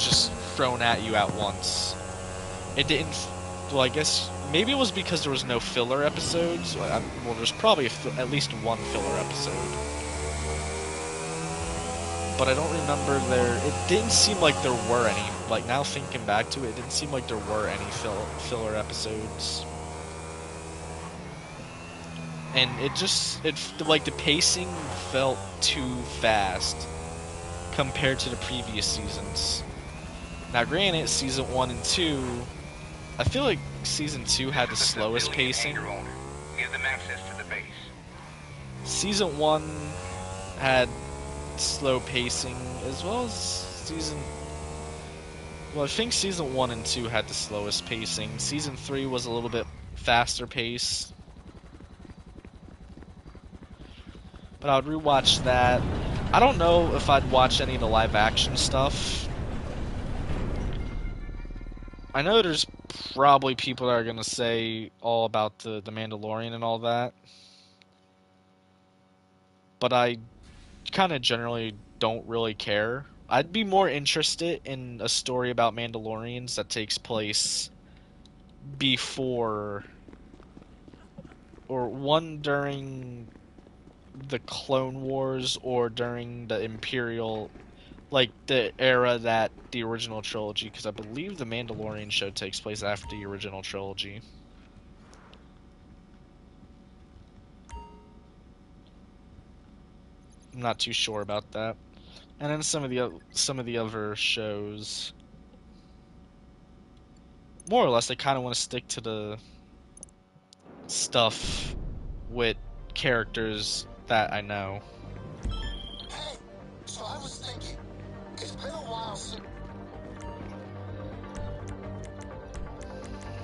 just thrown at you at once. It didn't, well, I guess, maybe it was because there was no filler episodes. Well, there's probably at least one filler episode. But I don't remember it didn't seem like there were any. Like, now thinking back to it, it didn't seem like there were any filler episodes. And like, the pacing felt too fast compared to the previous seasons. Now, granted, Season 1 and 2, I feel like Season 2 had the slowest pacing. Give them access to the base. Season 1 had slow pacing, as well as well, I think Season 1 and 2 had the slowest pacing. Season 3 was a little bit faster paced. But I would rewatch that. I don't know if I'd watch any of the live action stuff. I know there's probably people that are going to say all about the Mandalorian and all that. But I kind of generally don't really care. I'd be more interested in a story about Mandalorians that takes place before, or one during the Clone Wars, or during the Imperial, like the era that the original trilogy, because I believe the Mandalorian show takes place after the original trilogy. I'm not too sure about that. And then some of the other shows, more or less, they kind of want to stick to the stuff with characters that I know. Hey, so I was thinking, it's been a while since.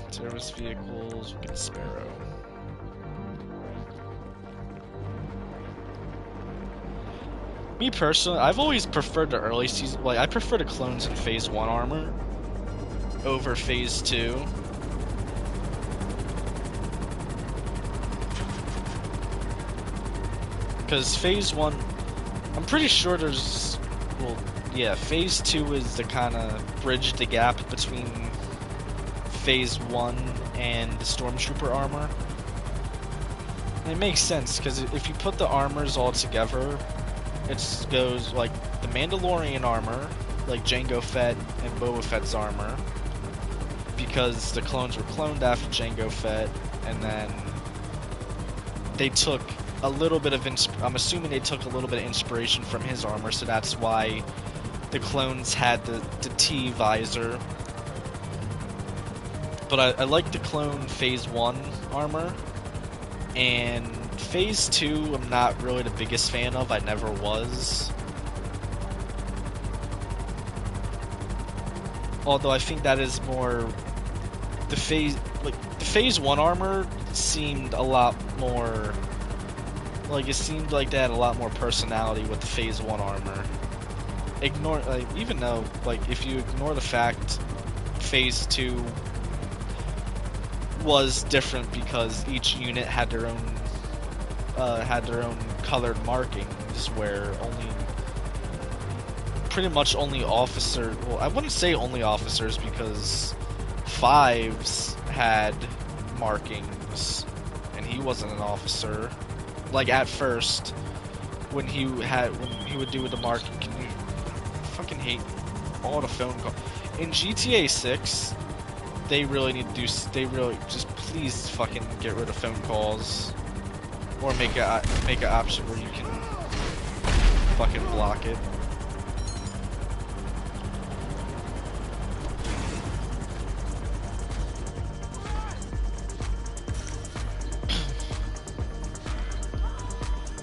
Service vehicles, we get Sparrow. Me personally, I've always preferred the early season. Like, I prefer the clones in Phase 1 armor over Phase 2. Because Phase 1, I'm pretty sure there's. Well, yeah, Phase 2 is to kind of bridge the gap between Phase 1 and the Stormtrooper armor. And it makes sense, because if you put the armors all together, it goes like the Mandalorian armor, like Jango Fett and Boba Fett's armor, because the clones were cloned after Jango Fett, and then they took a little bit of I'm assuming they took a little bit of inspiration from his armor, so that's why the clones had the T visor. But I like the clone Phase 1 armor, and Phase 2 I'm not really the biggest fan of. I never was. Although I think that is more the Phase 1 armor seemed a lot more like it seemed like they had a lot more personality with the Phase 1 armor. Even though if you ignore the fact Phase 2 was different because each unit had their own colored markings, where pretty much only officer. Well, I wouldn't say only officers, because Fives had markings, and he wasn't an officer. Like at first, when he would do with the marking, can you fucking hate all the phone calls in GTA 6? They really need to do. They really just please fucking get rid of phone calls, or make an option where you can fucking block it.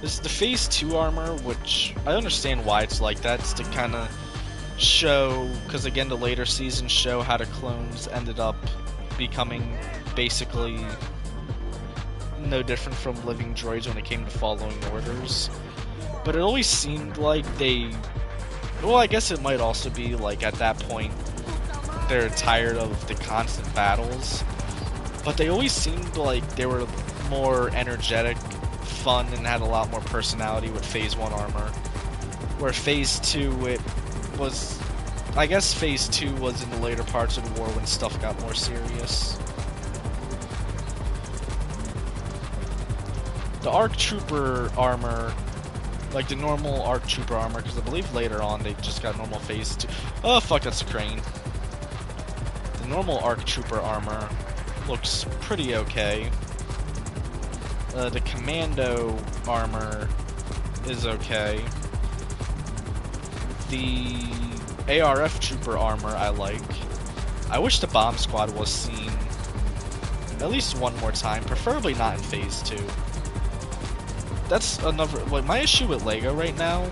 This is the Phase 2 armor, which I understand why it's like that. It's to kind of show, because again, the later seasons show how the clones ended up becoming basically no different from living droids when it came to following orders. But it always seemed like well, I guess it might also be like at that point they're tired of the constant battles, but they always seemed like they were more energetic, fun, and had a lot more personality with Phase 1 armor. Where Phase 2, it was, I guess Phase 2 was in the later parts of the war when stuff got more serious. The ARC Trooper armor, like the normal ARC Trooper armor, because I believe later on they just got normal Phase 2. Oh fuck, that's a crane. The normal ARC Trooper armor looks pretty okay. The Commando armor is okay. The ARF Trooper armor I like. I wish the Bomb Squad was seen at least one more time, preferably not in Phase 2. That's another, my issue with LEGO right now,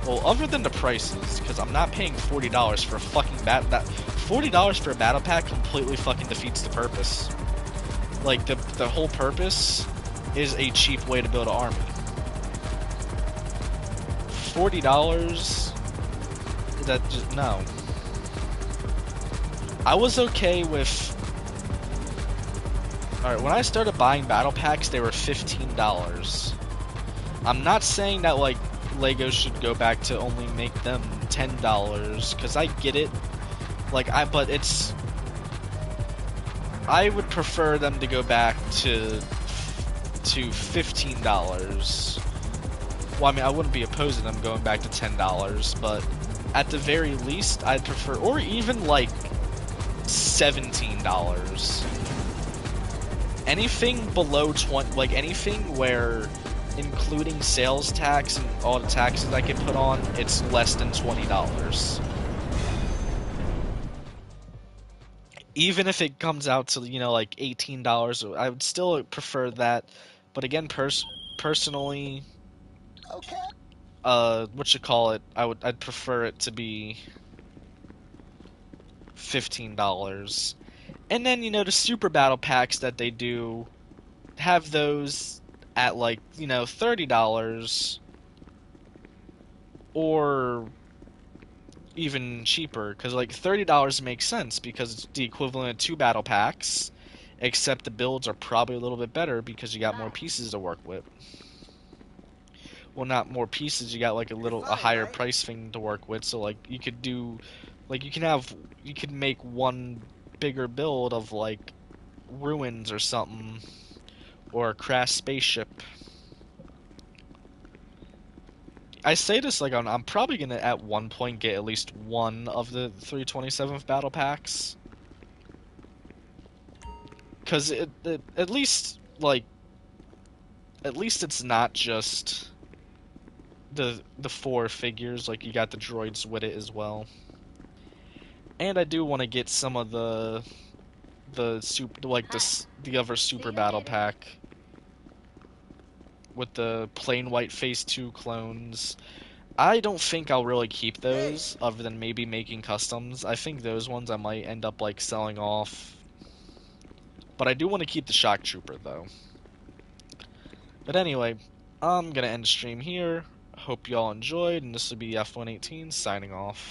well, other than the prices, because I'm not paying $40 for a fucking $40 for a battle pack completely fucking defeats the purpose. Like, the whole purpose is a cheap way to build an army. $40, that just, no. I was okay with, alright, when I started buying battle packs, they were $15. I'm not saying that, like, LEGO should go back to only make them $10, because I get it. Like, but it's, I would prefer them to go back to $15. Well, I mean, I wouldn't be opposed to them going back to $10, but at the very least, I'd prefer, or even like $17. Anything below 20, like anything where, including sales tax and all the taxes I can put on, it's less than $20. even if it comes out to, you know, like $18, I would still prefer that. But again, personally, Okay. what you call it? I'd prefer it to be $15. And then, you know, the super battle packs that they do, have those at like, you know, $30 or even cheaper, because like $30 makes sense because it's the equivalent of 2 battle packs, except the builds are probably a little bit better because you got more pieces to work with. Well, not more pieces, you got like a higher price thing to work with, so like you could do, like you could make one bigger build of like ruins or something, or a crashed spaceship. I say this like I'm probably gonna at one point get at least one of the 327th battle packs, because at least it's not just the 4 figures, like you got the droids with it as well. And I do want to get some of the super, like the other super battle pack with the plain white phase 2 clones. I don't think I'll really keep those, other than maybe making customs. I think those ones I might end up like selling off. But I do want to keep the shock trooper though. But anyway, I'm gonna end the stream here. Hope y'all enjoyed, and this will be F118 signing off.